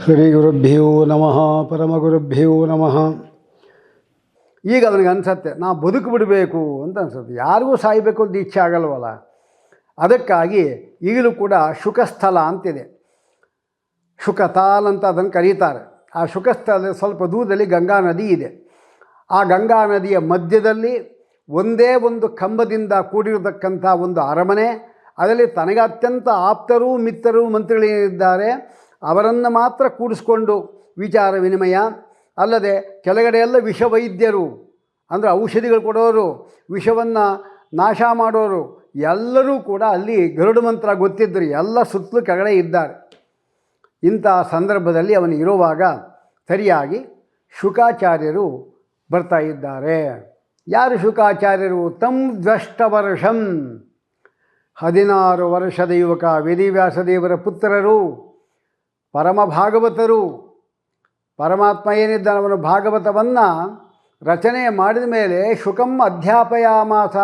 ಶ್ರೀ ಗುರುಭ್ಯೋ ನಮಃ ಪರಮಗುರುಭ್ಯೋ ನಮಃ. ಈಗ ಅವನಿಗೆ ಅನಿಸತ್ತೆ ನಾ ಬದುಕು ಬಿಡಬೇಕು ಅಂತ ಅನಿಸುತ್ತೆ. ಯಾರಿಗೂ ಸಾಯಬೇಕು ಅಂತ ಇಚ್ಛೆ ಆಗಲ್ವಲ್ಲ. ಅದಕ್ಕಾಗಿ ಈಗಲೂ ಕೂಡ ಶುಕಸ್ಥಲ ಅಂತಿದೆ, ಶುಕತಾಲ್ ಅಂತ ಅದನ್ನು ಕರೀತಾರೆ. ಆ ಶುಕಸ್ಥಳ ಸ್ವಲ್ಪ ದೂರದಲ್ಲಿ ಗಂಗಾ ನದಿ ಇದೆ. ಆ ಗಂಗಾ ನದಿಯ ಮಧ್ಯದಲ್ಲಿ ಒಂದೇ ಒಂದು ಕಂಬದಿಂದ ಕೂಡಿರತಕ್ಕಂಥ ಒಂದು ಅರಮನೆ, ಅದರಲ್ಲಿ ತನಗೆ ಅತ್ಯಂತ ಆಪ್ತರು ಮಿತ್ರರು ಮಂತ್ರಿಗಳಿದ್ದಾರೆ. ಅವರನ್ನು ಮಾತ್ರ ಕೂಡಿಸ್ಕೊಂಡು ವಿಚಾರ ವಿನಿಮಯ, ಅಲ್ಲದೆ ಕೆಳಗಡೆಯೆಲ್ಲ ವಿಷವೈದ್ಯರು ಅಂದರೆ ಔಷಧಿಗಳು ಕೊಡೋರು, ವಿಷವನ್ನು ನಾಶ ಮಾಡೋರು ಎಲ್ಲರೂ ಕೂಡ ಅಲ್ಲಿ ಗರುಡ ಮಂತ್ರ ಗೊತ್ತಿದ್ದರು. ಎಲ್ಲ ಸುತ್ತಲೂ ಕೆಳಗಡೆ ಇದ್ದಾರೆ. ಇಂಥ ಸಂದರ್ಭದಲ್ಲಿ ಅವನು ಇರುವಾಗ ಸರಿಯಾಗಿ ಶುಕಾಚಾರ್ಯರು ಬರ್ತಾ ಇದ್ದಾರೆ. ಯಾರು ಶುಕಾಚಾರ್ಯರು? ತಂ ದ್ವಷ್ಟ ವರ್ಷಂ, 16 ವರ್ಷದ ಯುವಕ, ವೇದವ್ಯಾಸದೇವರ ಪುತ್ರರು, ಪರಮ ಭಾಗವತರು. ಪರಮಾತ್ಮ ಏನಿದ್ದಾನೆ ಅವನು ಭಾಗವತವನ್ನು ರಚನೆ ಮಾಡಿದ ಮೇಲೆ ಶುಕಂ ಅಧ್ಯಾಪಯಾಮಾಸ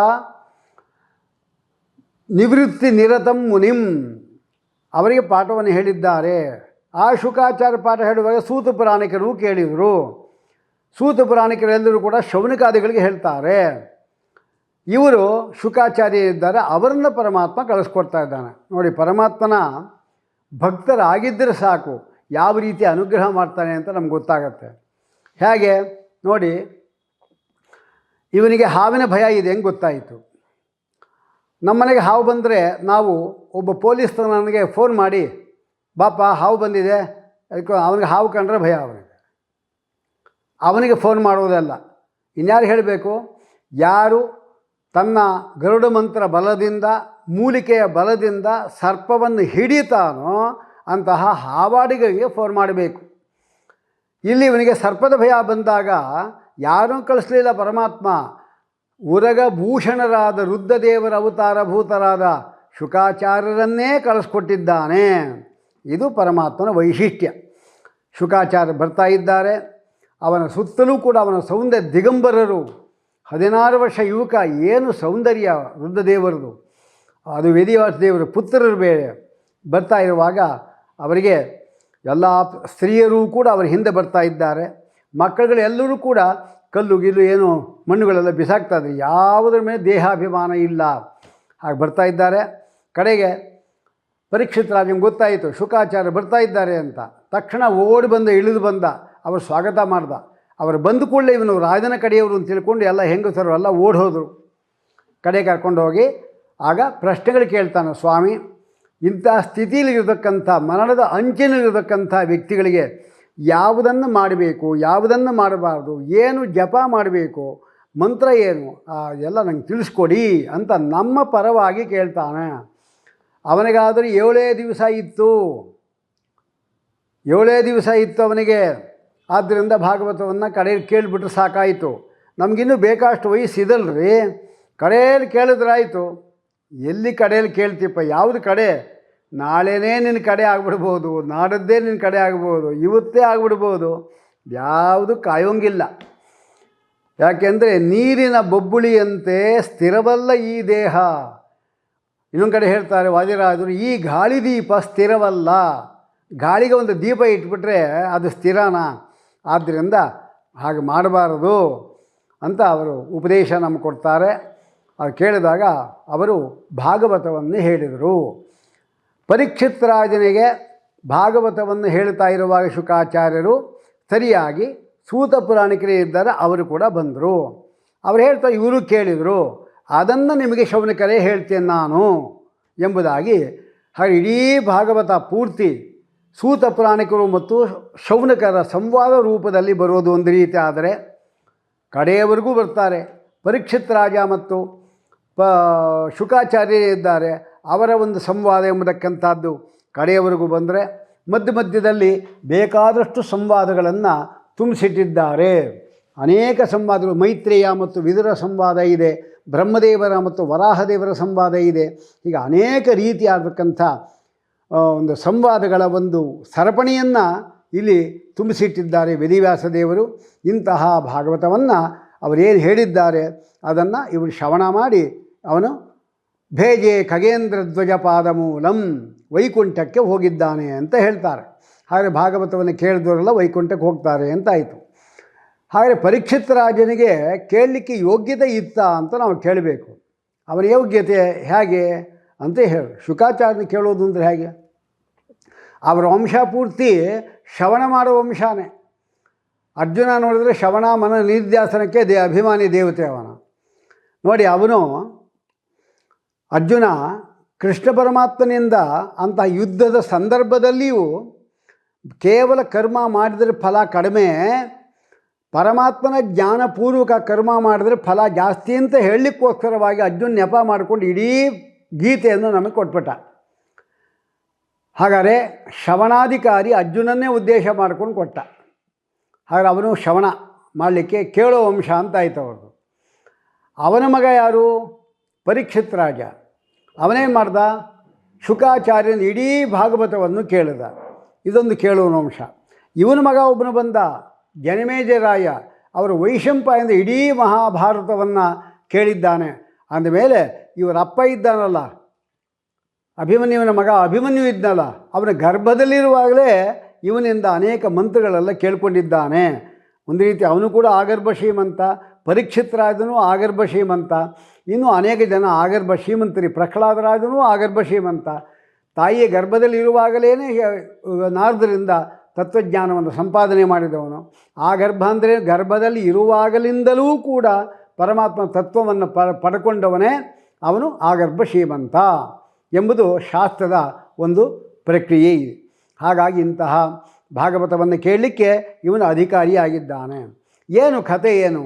ನಿವೃತ್ತಿ ನಿರತಂ ಮುನಿಂ, ಅವರಿಗೆ ಪಾಠವನ್ನು ಹೇಳಿದ್ದಾರೆ. ಆ ಶುಕಾಚಾರ್ಯ ಪಾಠ ಹೇಳುವಾಗ ಸೂತ ಪುರಾಣಿಕರು ಕೇಳಿದರು. ಸೂತ ಪುರಾಣಿಕರೆಲ್ಲರೂ ಕೂಡ ಶೌನಕಾದಿಗಳಿಗೆ ಹೇಳ್ತಾರೆ. ಇವರು ಶುಕಾಚಾರ್ಯ ಇದ್ದಾರೆ, ಅವರನ್ನು ಪರಮಾತ್ಮ ಕಳಿಸ್ಕೊಡ್ತಾ ಇದ್ದಾನೆ. ನೋಡಿ, ಪರಮಾತ್ಮನ ಭಕ್ತರಾಗಿದ್ದರೆ ಸಾಕು ಯಾವ ರೀತಿ ಅನುಗ್ರಹ ಮಾಡ್ತಾನೆ ಅಂತ ನಮ್ಗೆ ಗೊತ್ತಾಗತ್ತೆ. ಹೇಗೆ ನೋಡಿ, ಇವನಿಗೆ ಹಾವಿನ ಭಯ ಇದೆ ಹೆಂಗೆ ಗೊತ್ತಾಯಿತು. ನಮ್ಮನೆಗೆ ಹಾವು ಬಂದರೆ ನಾವು ಒಬ್ಬ ಪೊಲೀಸ್ ನನಗೆ ಫೋನ್ ಮಾಡಿ, ಬಾಪ ಹಾವು ಬಂದಿದೆ, ಅದಕ್ಕೆ ಅವನಿಗೆ ಹಾವು ಕಂಡ್ರೆ ಭಯ. ಅವನಿಗೆ ಫೋನ್ ಮಾಡೋದಲ್ಲ, ಇನ್ಯಾರು ಹೇಳಬೇಕು? ಯಾರು ತನ್ನ ಗರುಡ ಮಂತ್ರ ಬಲದಿಂದ, ಮೂಲಿಕೆಯ ಬಲದಿಂದ ಸರ್ಪವನ್ನು ಹಿಡಿತಾನೋ ಅಂತಹ ಹಾವಾಡಿಗಳಿಗೆ ಫೋನ್ ಮಾಡಬೇಕು. ಇಲ್ಲಿ ಇವನಿಗೆ ಸರ್ಪದ ಭಯ ಬಂದಾಗ ಯಾರೂ ಕಳಿಸ್ಲಿಲ್ಲ ಪರಮಾತ್ಮ. ಉರಗಭೂಷಣರಾದ ರುದ್ರದೇವರ ಅವತಾರಭೂತರಾದ ಶುಕಾಚಾರ್ಯರನ್ನೇ ಕಳಿಸ್ಕೊಟ್ಟಿದ್ದಾನೆ. ಇದು ಪರಮಾತ್ಮನ ವೈಶಿಷ್ಟ್ಯ. ಶುಕಾಚಾರ್ಯ ಬರ್ತಾ ಇದ್ದಾರೆ. ಅವನ ಸುತ್ತಲೂ ಕೂಡ ಅವನ ಸೌಂದರ್ಯ ದಿಗಂಬರರು. 16 ವರ್ಷ ಯುವಕ, ಏನು ಸೌಂದರ್ಯ ರುದ್ರದೇವರದು. ಅದು ವೇದವ್ಯಾಸದೇವರ ಪುತ್ರರು ಬೇರೆ. ಬರ್ತಾ ಇರುವಾಗ ಅವರಿಗೆ ಎಲ್ಲ ಸ್ತ್ರೀಯರೂ ಕೂಡ ಅವರ ಹಿಂದೆ ಬರ್ತಾ ಇದ್ದಾರೆ. ಮಕ್ಕಳುಗಳೆಲ್ಲರೂ ಕೂಡ ಕಲ್ಲು ಗಿಲ್ಲು ಏನು ಮಣ್ಣುಗಳೆಲ್ಲ ಬಿಸಾಕ್ತಾಯಿದ್ರು. ಯಾವುದರ ಮೇಲೆ ದೇಹಾಭಿಮಾನ ಇಲ್ಲ. ಹಾಗೆ ಬರ್ತಾ ಇದ್ದಾರೆ. ಕಡೆಗೆ ಪರೀಕ್ಷಿತ್ ರಾಜನಿಗೆ ಗೊತ್ತಾಯಿತು ಶುಕಾಚಾರ್ಯ ಬರ್ತಾ ಇದ್ದಾರೆ ಅಂತ. ತಕ್ಷಣ ಓಡಿ ಬಂದ, ಇಳಿದು ಬಂದ, ಅವರು ಸ್ವಾಗತ ಮಾಡ್ದ. ಅವರು ಬಂದ ಕೂಡಲೇ ಇವನು ರಾಜನ ಕಡೆಯವರು ಅಂತ ತಿಳ್ಕೊಂಡು ಎಲ್ಲ ಹೆಂಗಸರು ಎಲ್ಲ ಓಡಿ ಹೋದರು. ಕಡೆ ಕರ್ಕೊಂಡು ಹೋಗಿ ಆಗ ಪ್ರಶ್ನೆಗಳು ಕೇಳ್ತಾನೆ. ಸ್ವಾಮಿ, ಇಂಥ ಸ್ಥಿತಿಯಲ್ಲಿರತಕ್ಕಂಥ, ಮರಣದ ಅಂಚಿನಲ್ಲಿರತಕ್ಕಂಥ ವ್ಯಕ್ತಿಗಳಿಗೆ ಯಾವುದನ್ನು ಮಾಡಬೇಕು, ಯಾವುದನ್ನು ಮಾಡಬಾರ್ದು, ಏನು ಜಪ ಮಾಡಬೇಕು, ಮಂತ್ರ ಏನು, ಎಲ್ಲ ನಂಗೆ ತಿಳಿಸ್ಕೊಡಿ ಅಂತ ನಮ್ಮ ಪರವಾಗಿ ಕೇಳ್ತಾನೆ. ಅವನಿಗಾದರೂ 7 ದಿವಸ ಇತ್ತು. 7 ದಿವಸ ಇತ್ತು ಅವನಿಗೆ. ಆದ್ದರಿಂದ ಭಾಗವತವನ್ನು ಕಡೆಯಲ್ಲಿ ಕೇಳಿಬಿಟ್ರೆ ಸಾಕಾಯಿತು. ನಮಗಿನ್ನೂ ಬೇಕಷ್ಟು ವಯಸ್ಸಿದಲ್ರಿ. ಕಡೆಯಲ್ಲಿ ಕೇಳಿದ್ರಾಯಿತು. ಎಲ್ಲಿ ಕಡೆಯಲ್ಲಿ ಕೇಳ್ತೀಪ್ಪ? ಯಾವುದು ಕಡೆ? ನಾಳೆನೇ ನಿನ್ನ ಕಡೆ ಆಗಿಬಿಡ್ಬೋದು, ನಾಡದ್ದೇ ನಿನ್ನ ಕಡೆ ಆಗ್ಬೋದು, ಇವತ್ತೇ ಆಗಿಬಿಡ್ಬೋದು. ಯಾವುದು ಕಾಯೋಂಗಿಲ್ಲ. ಯಾಕೆಂದರೆ ನೀರಿನ ಬೊಬ್ಬುಳಿಯಂತೆ ಸ್ಥಿರವಲ್ಲ ಈ ದೇಹ. ಇನ್ನೊಂದು ಕಡೆ ಹೇಳ್ತಾರೆ ವಾದಿರಾಜರು, ಈ ಗಾಳಿ ದೀಪ ಸ್ಥಿರವಲ್ಲ. ಗಾಳಿಗೆ ಒಂದು ದೀಪ ಇಟ್ಬಿಟ್ರೆ ಅದು ಸ್ಥಿರನಾ? ಆದ್ದರಿಂದ ಹಾಗೆ ಮಾಡಬಾರದು ಅಂತ ಅವರು ಉಪದೇಶ ನಮಗೆ ಕೊಡ್ತಾರೆ. ಅದು ಕೇಳಿದಾಗ ಅವರು ಭಾಗವತವನ್ನು ಹೇಳಿದರು. ಪರೀಕ್ಷಿತ್ ರಾಜನಿಗೆ ಭಾಗವತವನ್ನು ಹೇಳ್ತಾ ಇರುವಾಗ ಶುಕಾಚಾರ್ಯರು ಸರಿಯಾಗಿ ಸೂತ ಪುರಾಣಿಕರೇ ಇದ್ದಾರೆ, ಅವರು ಕೂಡ ಬಂದರು. ಅವರು ಹೇಳ್ತಾರೆ, ಇವರು ಕೇಳಿದರು, ಅದನ್ನು ನಿಮಗೆ ಶೌನಕರೇ ಹೇಳ್ತೇನೆ ನಾನು ಎಂಬುದಾಗಿ. ಹಾಗೆ ಇಡೀ ಭಾಗವತ ಪೂರ್ತಿ ಸೂತ ಪುರಾಣಿಕರು ಮತ್ತು ಶೌನಕರ ಸಂವಾದ ರೂಪದಲ್ಲಿ ಬರೋದು ಒಂದು ರೀತಿ. ಆದರೆ ಕಡೆಯವರೆಗೂ ಬರ್ತಾರೆ. ಪರೀಕ್ಷಿತ್ ರಾಜ ಮತ್ತು ಶುಕಾಚಾರ್ಯ ಇದ್ದಾರೆ, ಅವರ ಒಂದು ಸಂವಾದ ಎಂಬತಕ್ಕಂಥದ್ದು ಕಡೆಯವರೆಗೂ ಬಂದರೆ ಮಧ್ಯ ಮಧ್ಯದಲ್ಲಿ ಬೇಕಾದಷ್ಟು ಸಂವಾದಗಳನ್ನು ತುಂಬಿಸಿಟ್ಟಿದ್ದಾರೆ. ಅನೇಕ ಸಂವಾದಗಳು, ಮೈತ್ರೇಯ ಮತ್ತು ವಿದುರ ಸಂವಾದ ಇದೆ, ಬ್ರಹ್ಮದೇವರ ಮತ್ತು ವರಾಹದೇವರ ಸಂವಾದ ಇದೆ. ಈಗ ಅನೇಕ ರೀತಿಯಾಗತಕ್ಕಂಥ ಒಂದು ಸಂವಾದಗಳ ಒಂದು ಸರಪಣಿಯನ್ನು ಇಲ್ಲಿ ತುಂಬಿಸಿಟ್ಟಿದ್ದಾರೆ ವೇದವ್ಯಾಸದೇವರು. ಇಂತಹ ಭಾಗವತವನ್ನು ಅವರೇನು ಹೇಳಿದ್ದಾರೆ ಅದನ್ನು ಇವರು ಶ್ರವಣ ಮಾಡಿ ಅವನು ಭೇಜೆ ಖಗೇಂದ್ರ ಧ್ವಜ ಪಾದ ಮೂಲಂ ವೈಕುಂಠಕ್ಕೆ ಹೋಗಿದ್ದಾನೆ ಅಂತ ಹೇಳ್ತಾರೆ. ಹಾಗೆ ಭಾಗವತವನ್ನು ಕೇಳಿದವರೆಲ್ಲ ವೈಕುಂಠಕ್ಕೆ ಹೋಗ್ತಾರೆ ಅಂತ ಆಯಿತು. ಹಾಗೆ ಪರೀಕ್ಷಿತ್ ರಾಜನಿಗೆ ಕೇಳಲಿಕ್ಕೆ ಯೋಗ್ಯತೆ ಇತ್ತ ಅಂತ ನಾವು ಕೇಳಬೇಕು. ಅವನ ಯೋಗ್ಯತೆ ಹೇಗೆ ಅಂತ ಹೇಳಿ ಶುಕಾಚಾರ್ಯನ ಕೇಳೋದು ಅಂದರೆ ಹೇಗೆ? ಅವರ ವಂಶ ಪೂರ್ತಿ ಶ್ರವಣ ಮಾಡೋ ವಂಶನೇ. ಅರ್ಜುನ ನೋಡಿದರೆ ಶ್ರವಣ ಮನ ನಿಧ್ಯಾಸನಕ್ಕೆ ಅಭಿಮಾನಿ ದೇವತೆ ಅವನ. ನೋಡಿ, ಅವನು ಅರ್ಜುನ ಕೃಷ್ಣ ಪರಮಾತ್ಮನಿಂದ ಅಂತಹ ಯುದ್ಧದ ಸಂದರ್ಭದಲ್ಲಿಯೂ ಕೇವಲ ಕರ್ಮ ಮಾಡಿದರೆ ಫಲ ಕಡಿಮೆ, ಪರಮಾತ್ಮನ ಜ್ಞಾನಪೂರ್ವಕ ಕರ್ಮ ಮಾಡಿದರೆ ಫಲ ಜಾಸ್ತಿ ಅಂತ ಹೇಳಲಿಕ್ಕೋಸ್ಕರವಾಗಿ ಅರ್ಜುನ ನೆಪ ಮಾಡಿಕೊಂಡು ಇಡೀ ಗೀತೆಯನ್ನು ನಮಗೆ ಕೊಟ್ಬಿಟ್ಟ. ಹಾಗಾದರೆ ಶ್ರವಣಾಧಿಕಾರಿ ಅರ್ಜುನನ್ನೇ ಉದ್ದೇಶ ಮಾಡ್ಕೊಂಡು ಕೊಟ್ಟ. ಹಾಗಾದ್ರೆ ಅವನು ಶ್ರವಣ ಮಾಡಲಿಕ್ಕೆ ಕೇಳೋ ವಂಶ ಅಂತ ಆಯ್ತು ಅವ್ರದ್ದು. ಅವನ ಮಗ ಯಾರು? ಪರೀಕ್ಷಿತ್ ರಾಜ. ಅವನೇನು ಮಾಡ್ದ? ಶುಕಾಚಾರ್ಯನ ಇಡೀ ಭಾಗವತವನ್ನು ಕೇಳಿದ. ಇದೊಂದು ಕೇಳುವ ವಂಶ. ಇವನ ಮಗ ಒಬ್ಬನು ಬಂದ, ಜನಮೇಜಯರಾಯ. ಅವರು ವೈಶಂಪಾಯನದ ಇಡೀ ಮಹಾಭಾರತವನ್ನು ಕೇಳಿದ್ದಾನೆ. ಅಂದಮೇಲೆ ಇವರ ಅಪ್ಪ ಇದ್ದಾನಲ್ಲ, ಅಭಿಮನ್ಯುವಿನ ಮಗ ಅಭಿಮನ್ಯು ಇದ್ನಲ್ಲ, ಅವನ ಗರ್ಭದಲ್ಲಿರುವಾಗಲೇ ಇವನಿಂದ ಅನೇಕ ಮಂತ್ರಗಳೆಲ್ಲ ಕೇಳ್ಕೊಂಡಿದ್ದಾನೆ. ಒಂದು ರೀತಿ ಅವನು ಕೂಡ ಆಗರ್ಭ ಶ್ರೀಮಂತ, ಪರೀಕ್ಷಿತ್ ರಾಜನೂ ಆಗರ್ಭ ಶ್ರೀಮಂತ, ಇನ್ನೂ ಅನೇಕ ಜನ ಆಗರ್ಭ ಶ್ರೀಮಂತರಿ. ಪ್ರಹ್ಲಾದ ರಾಜನೂ ಆಗರ್ಭ ಶ್ರೀಮಂತ. ತಾಯಿಯ ಗರ್ಭದಲ್ಲಿ ಇರುವಾಗಲೇ ನಾರದರಿಂದ ತತ್ವಜ್ಞಾನವನ್ನು ಸಂಪಾದನೆ ಮಾಡಿದವನು. ಆ ಗರ್ಭ ಅಂದರೆ ಗರ್ಭದಲ್ಲಿ ಇರುವಾಗಲಿಂದಲೂ ಕೂಡ ಪರಮಾತ್ಮ ತತ್ವವನ್ನು ಪಡ್ಕೊಂಡವನೇ ಅವನು ಆಗರ್ಭ ಶ್ರೀಮಂತ ಎಂಬುದು ಶಾಸ್ತ್ರದ ಒಂದು ಪ್ರಕ್ರಿಯೆ ಇದೆ. ಹಾಗಾಗಿ ಇಂತಹ ಭಾಗವತವನ್ನು ಕೇಳಲಿಕ್ಕೆ ಇವನು ಅಧಿಕಾರಿಯಾಗಿದ್ದಾನೆ. ಏನು ಕಥೆ ಏನು?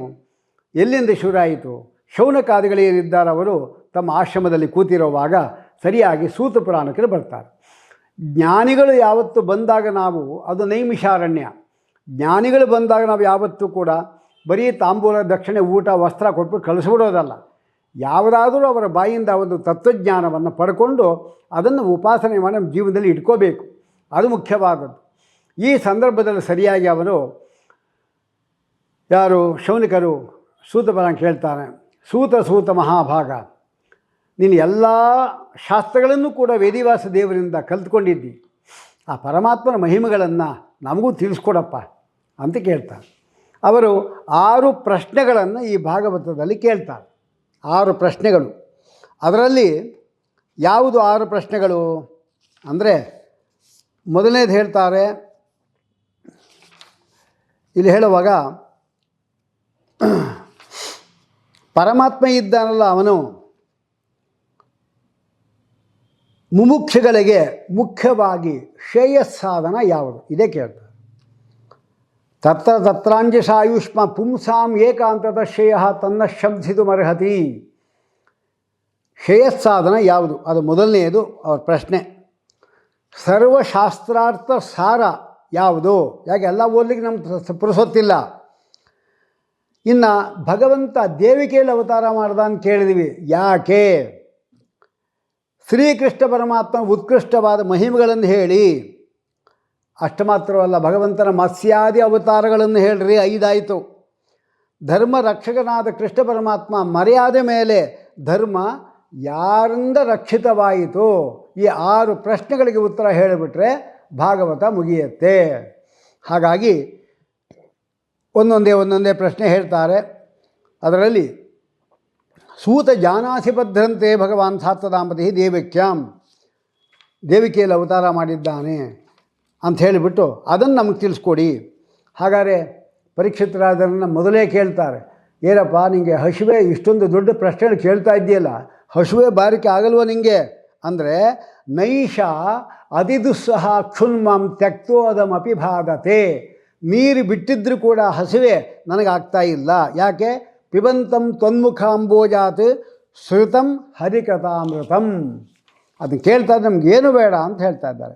ಎಲ್ಲಿಂದ ಶುರುವಾಯಿತು? ಶೌನಕಾದಿಗಳೇನಿದ್ದಾರೆ ಅವರು ತಮ್ಮ ಆಶ್ರಮದಲ್ಲಿ ಕೂತಿರುವಾಗ ಸರಿಯಾಗಿ ಸೂತ ಪುರಾಣಕ್ಕೆ ಬರ್ತಾರೆ. ಜ್ಞಾನಿಗಳು ಯಾವತ್ತು ಬಂದಾಗ ನಾವು, ಅದು ನೈಮಿಷಾರಣ್ಯ, ಜ್ಞಾನಿಗಳು ಬಂದಾಗ ನಾವು ಯಾವತ್ತೂ ಕೂಡ ಬರೀ ತಾಂಬೂಲ ದಕ್ಷಿಣೆ ಊಟ ವಸ್ತ್ರ ಕೊಟ್ಟು ಕಳಿಸ್ಬಿಡೋದಲ್ಲ. ಯಾವುದಾದರೂ ಅವರ ಬಾಯಿಂದ ಒಂದು ತತ್ವಜ್ಞಾನವನ್ನು ಪಡ್ಕೊಂಡು ಅದನ್ನು ಉಪಾಸನೆ ಮಾಡಿ ನಮ್ಮ ಜೀವನದಲ್ಲಿ ಇಟ್ಕೋಬೇಕು. ಅದು ಮುಖ್ಯವಾದದ್ದು. ಈ ಸಂದರ್ಭದಲ್ಲಿ ಸರಿಯಾಗಿ ಅವರು ಯಾರು ಶೌನಿಕರು ಸೂತ ಪುರಾಣ ಕೇಳ್ತಾನೆ. ಸೂತ ಮಹಾಭಾಗ, ನೀನು ಎಲ್ಲ ಶಾಸ್ತ್ರಗಳನ್ನು ಕೂಡ ವೇದಿವಾಸ ದೇವರಿಂದ ಕಲ್ತ್ಕೊಂಡಿದ್ದಿ, ಆ ಪರಮಾತ್ಮನ ಮಹಿಮೆಗಳನ್ನು ನಮಗೂ ತಿಳಿಸ್ಕೊಡಪ್ಪ ಅಂತ ಕೇಳ್ತಾರೆ. ಅವರು 6 ಪ್ರಶ್ನೆಗಳನ್ನು ಈ ಭಾಗವತದಲ್ಲಿ ಕೇಳ್ತಾರೆ. 6 ಪ್ರಶ್ನೆಗಳು. ಅದರಲ್ಲಿ ಯಾವುದು 6 ಪ್ರಶ್ನೆಗಳು ಅಂದರೆ, ಮೊದಲನೇದು ಹೇಳ್ತಾರೆ ಇಲ್ಲಿ ಹೇಳುವಾಗ, ಪರಮಾತ್ಮ ಇದ್ದಾನಲ್ಲ ಅವನು ಮುಮುಕ್ಷುಗಳಿಗೆ ಮುಖ್ಯವಾಗಿ ಶ್ರೇಯಸ್ಸಾಧನ ಯಾವುದು? ಇದೇ ಕೇಳ್ತಾರೆ. ತತ್ರಾಂಜಸಾಯುಷ್ಮ ಪುಂಸಾಂ ಏಕಾಂತದ ಶ್ರೇಯ ತನ್ನ ಶಬ್ದಿದುಮರ್ಹತಿ. ಶ್ರೇಯಸ್ಸಾಧನ ಯಾವುದು? ಅದು ಮೊದಲನೆಯದು ಅವರ ಪ್ರಶ್ನೆ. ಸರ್ವಶಾಸ್ತ್ರಾರ್ಥ ಸಾರ ಯಾವುದು? ಯಾಕೆ ಎಲ್ಲ ಓದಲಿಕ್ಕೆ ನಮ್ಗೆ ಪುರುಸೊತ್ತಿಲ್ಲ. ಇನ್ನು ಭಗವಂತ ದೇವಿಕೆಯಲ್ಲಿ ಅವತಾರ ಮಾಡ್ದ ಅಂತ ಕೇಳಿದ್ವಿ. ಯಾಕೆ? ಶ್ರೀಕೃಷ್ಣ ಪರಮಾತ್ಮ ಉತ್ಕೃಷ್ಟವಾದ ಮಹಿಮೆಗಳನ್ನು ಹೇಳಿ, ಅಷ್ಟು ಮಾತ್ರವಲ್ಲ, ಭಗವಂತನ ಮತ್ಸ್ಯಾದಿ ಅವತಾರಗಳನ್ನು ಹೇಳ್ರಿ, 5 ಆಯಿತು. ಧರ್ಮ ರಕ್ಷಕನಾದ ಕೃಷ್ಣ ಪರಮಾತ್ಮ ಮರ್ಯಾದ ಮೇಲೆ ಧರ್ಮ ಯಾರಿಂದ ರಕ್ಷಿತವಾಯಿತು? ಈ 6 ಪ್ರಶ್ನೆಗಳಿಗೆ ಉತ್ತರ ಹೇಳಿಬಿಟ್ರೆ ಭಾಗವತ ಮುಗಿಯುತ್ತೆ. ಹಾಗಾಗಿ ಒಂದೊಂದೇ ಪ್ರಶ್ನೆ ಹೇಳ್ತಾರೆ. ಅದರಲ್ಲಿ ಸೂತ ಜಾನಾಸಿ ಭದ್ರಂತೆ ಭಗವಾನ್ ಸಾತ್ವದಾಂಪತಿ ದೇವಿಕ್ಯಾಂ, ದೇವಿಕೆಯಲ್ಲಿ ಅವತಾರ ಮಾಡಿದ್ದಾನೆ ಅಂತ ಹೇಳಿಬಿಟ್ಟು ಅದನ್ನು ನಮಗೆ ತಿಳಿಸ್ಕೊಡಿ. ಹಾಗಾದರೆ ಪರೀಕ್ಷಿತರಾದರನ್ನು ಮೊದಲೇ ಕೇಳ್ತಾರೆ, ಏನಪ್ಪ ನಿಮಗೆ ಹಸುವೆ ಇಷ್ಟೊಂದು ದೊಡ್ಡ ಪ್ರಶ್ನೆ ಕೇಳ್ತಾ ಇದ್ದೀಯಲ್ಲ, ಹಸುವೆ ಬಾರಿಕೆ ಆಗಲ್ವ ನಿಮಗೆ ಅಂದರೆ, ನೈಷ ಅತಿದುಸ್ಸಹ ಕ್ಷುನ್ಮಂ ತ್ಯಕ್ತೋದಮಪಿ ಬಾಧತೆ. ನೀರು ಬಿಟ್ಟಿದ್ದರೂ ಕೂಡ ಹಸುವೆ ನನಗಾಗ್ತಾ ಇಲ್ಲ. ಯಾಕೆ? ಪಿಬಂತಂ ತ್ವನ್ಮುಖಾಂಬೋಜಾತ್ ಶ್ರುತಂ ಹರಿಕಥಾಮೃತಂ. ಅದನ್ನು ಕೇಳ್ತಾ ಇದ್ದರೆ ನಮಗೇನು ಬೇಡ ಅಂತ ಹೇಳ್ತಾ ಇದ್ದಾರೆ.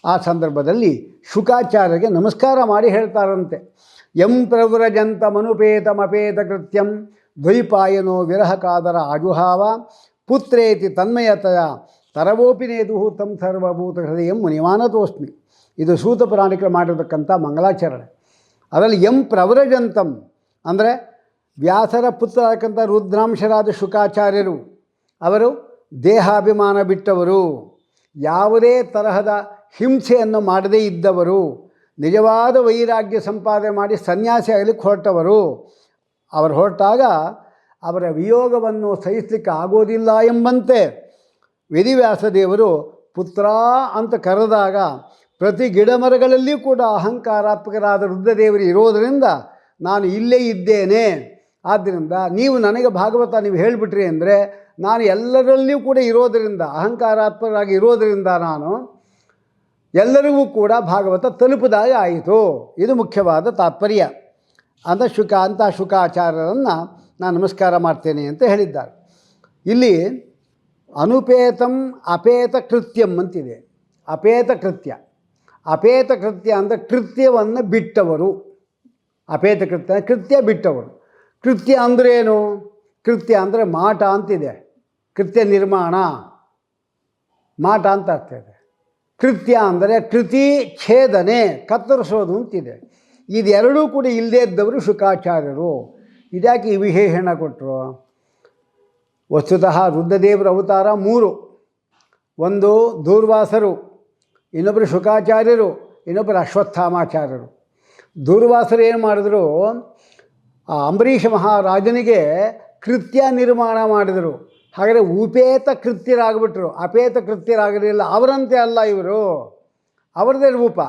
ಆ ಸಂದರ್ಭದಲ್ಲಿ ಶುಕಾಚಾರ್ಯರಿಗೆ ನಮಸ್ಕಾರ ಮಾಡಿ ಹೇಳ್ತಾರಂತೆ. ಯಂ ಪ್ರವ್ರಜಂತ ಮನುಪೇತಮಪೇತ ಕೃತ್ಯಂ ದ್ವೈಪಾಯನೋ ವಿರಹಕಾದರ ಆಜುಹಾವ ಪುತ್ರೇತಿ ತನ್ಮಯತಯ ತರವೋಪಿ ನೇದು ತಂ ಸರ್ವಭೂತ ಹೃದಯಂ ಮುನಿಮಾನತೋಸ್ಮಿ. ಇದು ಸೂತ ಪುರಾಣಿಕರು ಮಾಡಿರತಕ್ಕಂಥ ಮಂಗಳಾಚರಣೆ. ಅದರಲ್ಲಿ ಎಂ ಪ್ರವ್ರಜಂತಂ ಅಂದರೆ ವ್ಯಾಸರ ಪುತ್ರ ಆಗತಕ್ಕಂಥ ರುದ್ರಾಂಶರಾದ ಶುಕಾಚಾರ್ಯರು, ಅವರು ದೇಹಾಭಿಮಾನ ಬಿಟ್ಟವರು, ಯಾವುದೇ ತರಹದ ಹಿಂಸೆಯನ್ನು ಮಾಡದೇ ಇದ್ದವರು, ನಿಜವಾದ ವೈರಾಗ್ಯ ಸಂಪಾದನೆ ಮಾಡಿ ಸನ್ಯಾಸಿ ಆಗಲಿಕ್ಕೆ ಹೊರಟವರು. ಅವರು ಹೊರಟಾಗ ಅವರ ವಿಯೋಗವನ್ನು ಸಹಿಸಲಿಕ್ಕೆ ಆಗೋದಿಲ್ಲ ಎಂಬಂತೆ ವೇದವ್ಯಾಸ ದೇವರು ಪುತ್ರ ಅಂತ ಕರೆದಾಗ ಪ್ರತಿ ಗಿಡಮರಗಳಲ್ಲಿಯೂ ಕೂಡ ಅಹಂಕಾರಾತ್ಮಕರಾದ ರುದ್ರದೇವರು ಇರೋದರಿಂದ ನಾನು ಇಲ್ಲೇ ಇದ್ದೇನೆ, ಆದ್ದರಿಂದ ನೀವು ನನಗೆ ಭಾಗವತ ನೀವು ಹೇಳಿಬಿಟ್ರಿ ಅಂದರೆ ನಾನು ಎಲ್ಲರಲ್ಲಿಯೂ ಕೂಡ ಇರೋದರಿಂದ, ಅಹಂಕಾರಾತ್ಮಕರಾಗಿ ಇರೋದರಿಂದ ನಾನು ಎಲ್ಲರಿಗೂ ಕೂಡ ಭಾಗವತ ತಲುಪದಾಗೆ ಆಯಿತು. ಇದು ಮುಖ್ಯವಾದ ತಾತ್ಪರ್ಯ. ಅಂತ ಶುಕಾಚಾರ್ಯರನ್ನು ನಾನು ನಮಸ್ಕಾರ ಮಾಡ್ತೇನೆ ಅಂತ ಹೇಳಿದ್ದಾರೆ. ಇಲ್ಲಿ ಅನುಪೇತಂ ಅಪೇತ ಕೃತ್ಯಂ ಅಂತಿದೆ. ಅಪೇತ ಕೃತ್ಯ ಅಂದರೆ ಕೃತ್ಯವನ್ನು ಬಿಟ್ಟವರು. ಅಪೇತ ಕೃತ್ಯ ಬಿಟ್ಟವರು. ಕೃತ್ಯ ಅಂದ್ರೇನು? ಕೃತ್ಯ ಅಂದರೆ ಮಾಟ ಅಂತಿದೆ. ಕೃತ್ಯ ನಿರ್ಮಾಣ, ಮಾಟ ಅಂತ ಅರ್ಥ ಇದೆ. ಕೃತ್ಯ ಅಂದರೆ ಕೃತಿ ಛೇದನೆ, ಕತ್ತರಿಸೋದು ಅಂತಿದೆ. ಇದೆರಡೂ ಕೂಡ ಇಲ್ಲದೇ ಇದ್ದವರು ಶುಕಾಚಾರ್ಯರು. ಇದ್ಯಾಕೆ ಈ ವಿಶೇಷಣ ಕೊಟ್ಟರು? ವಸ್ತುತಃ ರುದ್ರದೇವರ ಅವತಾರ 3. ಒಂದು ದೂರ್ವಾಸರು, ಇನ್ನೊಬ್ಬರು ಶುಕಾಚಾರ್ಯರು, ಇನ್ನೊಬ್ಬರು ಅಶ್ವತ್ಥಾಮಾಚಾರ್ಯರು. ದೂರ್ವಾಸರು ಏನು ಮಾಡಿದ್ರು? ಅಂಬರೀಷ ಮಹಾರಾಜನಿಗೆ ಕೃತ್ಯ ನಿರ್ಮಾಣ ಮಾಡಿದರು. ಹಾಗಾದರೆ ಉಪೇತ ಕೃತ್ಯರಾಗ್ಬಿಟ್ರು, ಅಪೇತ ಕೃತ್ಯರಾಗಲಿಲ್ಲ. ಅವರಂತೆ ಅಲ್ಲ ಇವರು, ಅವರದೇ ರೂಪ,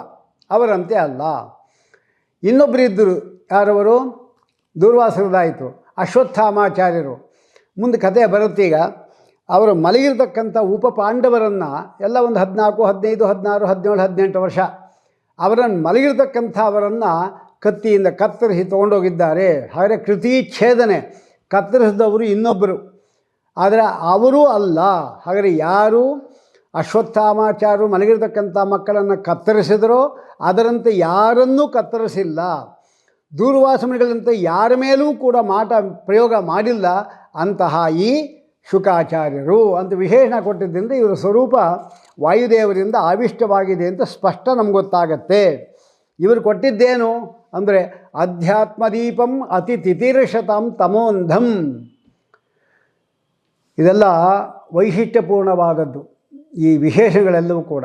ಅವರಂತೆ ಅಲ್ಲ. ಇನ್ನೊಬ್ಬರು ಇದ್ದರು. ಯಾರವರು? ದೂರ್ವಾಸರದಾಯಿತು, ಅಶ್ವತ್ಥಾಮಾಚಾರ್ಯರು. ಮುಂದೆ ಕಥೆ ಬರುತ್ತೀಗ. ಅವರು ಮಲಗಿರ್ತಕ್ಕಂಥ ಪಾಂಡವರನ್ನು ಎಲ್ಲ ಒಂದು 14, 15, 16, 17, 18 ವರ್ಷ ಅವರನ್ನು ಮಲಗಿರ್ತಕ್ಕಂಥವರನ್ನು ಕತ್ತಿಯಿಂದ ಕತ್ತರಿಸಿ ತೊಗೊಂಡೋಗಿದ್ದಾರೆ. ಹಾಗೆ ಕೃತಿ ಛೇದನೆ, ಕತ್ತರಿಸಿದವರು ಇನ್ನೊಬ್ಬರು, ಆದರೆ ಅವರೂ ಅಲ್ಲ. ಹಾಗಾದರೆ ಯಾರು ಅಶ್ವತ್ಥಾಮಾಚಾರ್ಯರು ಮಲಗಿರ್ತಕ್ಕಂಥ ಮಕ್ಕಳನ್ನು ಕತ್ತರಿಸಿದರೋ ಅದರಂತೆ ಯಾರನ್ನೂ ಕತ್ತರಿಸಿಲ್ಲ. ದೂರ್ವಾಸಮುನಿಗಳಂತೆ ಯಾರ ಮೇಲೂ ಕೂಡ ಮಾಟ ಪ್ರಯೋಗ ಮಾಡಿಲ್ಲ ಅಂತಹ ಈ ಶುಕಾಚಾರ್ಯರು ಅಂತ ವಿಶೇಷಣ ಕೊಟ್ಟಿದ್ದರಿಂದ ಇವರ ಸ್ವರೂಪ ವಾಯುದೇವರಿಂದ ಆವಿಷ್ಟವಾಗಿದೆ ಅಂತ ಸ್ಪಷ್ಟ ನಮ್ಗೆ ಗೊತ್ತಾಗತ್ತೆ. ಇವರು ಕೊಟ್ಟಿದ್ದೇನು ಅಂದರೆ ಅಧ್ಯಾತ್ಮದೀಪಂ ಅತಿ ತಿತಿರ್ಷತಾಂ ತಮೋಂಧಂ. ಇದೆಲ್ಲ ವೈಶಿಷ್ಟ್ಯಪೂರ್ಣವಾದದ್ದು. ಈ ವಿಶೇಷಗಳೆಲ್ಲವೂ ಕೂಡ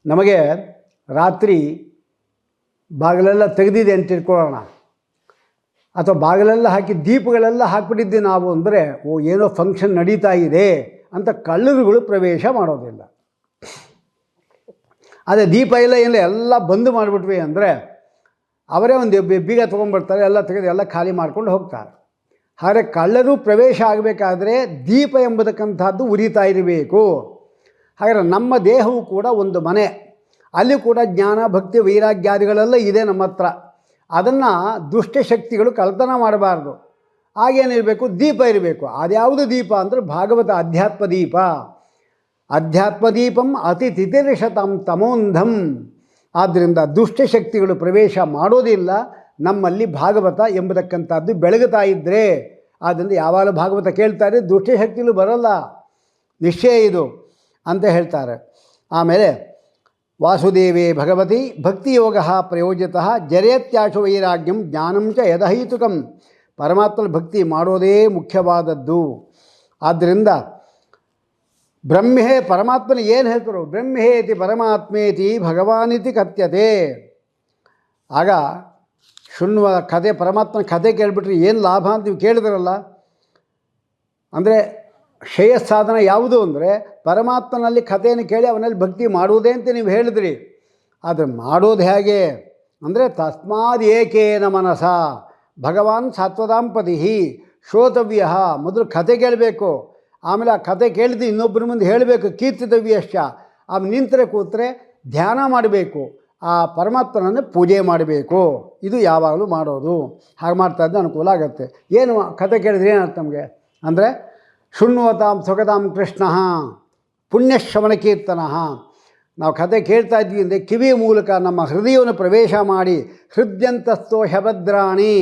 ನಮಗೆ ರಾತ್ರಿ ಬಾಗಿಲೆಲ್ಲ ತೆಗೆದಿದೆ ಅಂತ ತಿಳ್ಕೊಳ್ಳೋಣ, ಅಥವಾ ಬಾಗಿಲೆಲ್ಲ ಹಾಕಿ ದೀಪಗಳೆಲ್ಲ ಹಾಕಿಬಿಟ್ಟಿದ್ದೆ ನಾವು ಅಂದರೆ ಏನೋ ಫಂಕ್ಷನ್ ನಡೀತಾ ಇದೆ ಅಂತ ಕಳ್ಳರುಗಳು ಪ್ರವೇಶ ಮಾಡೋದಿಲ್ಲ. ಅದೇ ದೀಪ ಎಲ್ಲ ಬಂದು ಮಾಡಿಬಿಟ್ವಿ ಅಂದರೆ ಅವರೇ ಒಂದು ಬೀಗ ತೊಗೊಂಡ್ಬರ್ತಾರೆ, ಎಲ್ಲ ತೆಗೆದು ಎಲ್ಲ ಖಾಲಿ ಮಾಡ್ಕೊಂಡು ಹೋಗ್ತಾರೆ. ಹಾಗೆ ಕಳ್ಳರು ಪ್ರವೇಶ ಆಗಬೇಕಾದ್ರೆ ದೀಪ ಎಂಬತಕ್ಕಂಥದ್ದು ಉರಿತಾ ಇರಬೇಕು. ಹಾಗಾದರೆ ನಮ್ಮ ದೇಹವು ಕೂಡ ಒಂದು ಮನೆ, ಅಲ್ಲಿ ಕೂಡ ಜ್ಞಾನ ಭಕ್ತಿ ವೈರಾಗ್ಯಾದಿಗಳೆಲ್ಲ ಇದೆ ನಮ್ಮ ಹತ್ರ. ಅದನ್ನು ದುಷ್ಟಶಕ್ತಿಗಳು ಕಳ್ತನ ಮಾಡಬಾರ್ದು. ಹಾಗೇನಿರಬೇಕು? ದೀಪ ಇರಬೇಕು. ಅದ್ಯಾವುದು ದೀಪ ಅಂದರೆ ಭಾಗವತ ಅಧ್ಯಾತ್ಮ ದೀಪ. ಅಧ್ಯಾತ್ಮದೀಪಂ ಅತಿ ತಿತಿರ್ಷತಾಂ ತಮೋಂಧಂ. ಆದ್ದರಿಂದ ದುಷ್ಟಶಕ್ತಿಗಳು ಪ್ರವೇಶ ಮಾಡೋದಿಲ್ಲ ನಮ್ಮಲ್ಲಿ ಭಾಗವತ ಎಂಬತಕ್ಕಂಥದ್ದು ಬೆಳಗುತ್ತಾ ಇದ್ದರೆ. ಆದ್ದರಿಂದ ಯಾವಾಗ ಭಾಗವತ ಕೇಳ್ತಾರೆ ದುಷ್ಟಶಕ್ತಿಗಳು ಬರಲ್ಲ, ನಿಶ್ಚಯ ಇದು ಅಂತ ಹೇಳ್ತಾರೆ. ಆಮೇಲೆ ವಾಸುದೇವೇ ಭಗವತಿ ಭಕ್ತಿಯೋಗ ಪ್ರಯೋಜಿತಃ ಜರೇತ್ಯಾಶು ವೈರಾಗ್ಯಂ ಜ್ಞಾನಂ ಚ ಯದಹೈತುಕಂ. ಪರಮಾತ್ಮನ ಭಕ್ತಿ ಮಾಡೋದೇ ಮುಖ್ಯವಾದದ್ದು. ಆದ್ದರಿಂದ ಬ್ರಹ್ಮೇ ಪರಮಾತ್ಮನ ಏನು ಹೇಳ್ತಾರೆ? ಬ್ರಹ್ಮೇತಿ ಪರಮಾತ್ಮೇತಿ ಭಗವಾನಿತಿ ಕಥ್ಯತೆ. ಆಗ ಶೃಣ್ವ ಕಥೆ, ಪರಮಾತ್ಮನ ಕಥೆ ಕೇಳಿಬಿಟ್ರೆ ಏನು ಲಾಭ ಅಂತ ನೀವು ಕೇಳಿದ್ರಲ್ಲ. ಅಂದರೆ ಶ್ರೇಯಸ್ಸಾಧನ ಯಾವುದು ಅಂದರೆ ಪರಮಾತ್ಮನಲ್ಲಿ ಕಥೆಯನ್ನು ಕೇಳಿ ಅವನಲ್ಲಿ ಭಕ್ತಿ ಮಾಡುವುದೇ ಅಂತ ನೀವು ಹೇಳಿದ್ರಿ. ಆದರೆ ಮಾಡೋದು ಹೇಗೆ ಅಂದರೆ ತಸ್ಮಾದ್ ಏಕೇನ ಮನಸ ಭಗವಾನ್ ಸತ್ವದಾಂಪತಿ ಶ್ರೋತವ್ಯ. ಮೊದಲು ಕಥೆ ಕೇಳಬೇಕು, ಆಮೇಲೆ ಆ ಕಥೆ ಕೇಳಿದ್ದು ಇನ್ನೊಬ್ಬರ ಮುಂದೆ ಹೇಳಬೇಕು, ಕೀರ್ತಿತವ್ಯಶ್ಚ. ಆಮೇಲೆ ನಿಂತರೆ ಕೂತ್ರೆ ಧ್ಯಾನ ಮಾಡಬೇಕು, ಆ ಪರಮಾತ್ಮನನ್ನು ಪೂಜೆ ಮಾಡಬೇಕು. ಇದು ಯಾವಾಗಲೂ ಮಾಡೋದು. ಹಾಗೆ ಮಾಡ್ತಾಯಿದ್ದು ಅನುಕೂಲ ಆಗುತ್ತೆ. ಏನು ಕಥೆ ಕೇಳಿದ್ರೆ ಏನರ್ಥ ನಮಗೆ ಅಂದರೆ ಶೃಣ್ವತಾಂ ಸುಖತಾಂ ಕೃಷ್ಣ ಪುಣ್ಯಶ್ರವಣ ಕೀರ್ತನ. ನಾವು ಕಥೆ ಕೇಳ್ತಾ ಇದ್ವಿ ಅಂದರೆ ಕಿವಿಯ ಮೂಲಕ ನಮ್ಮ ಹೃದಯವನ್ನು ಪ್ರವೇಶ ಮಾಡಿ ಹೃದ್ಯಂತಸ್ಥೋ ಶಭದ್ರಾಣಿ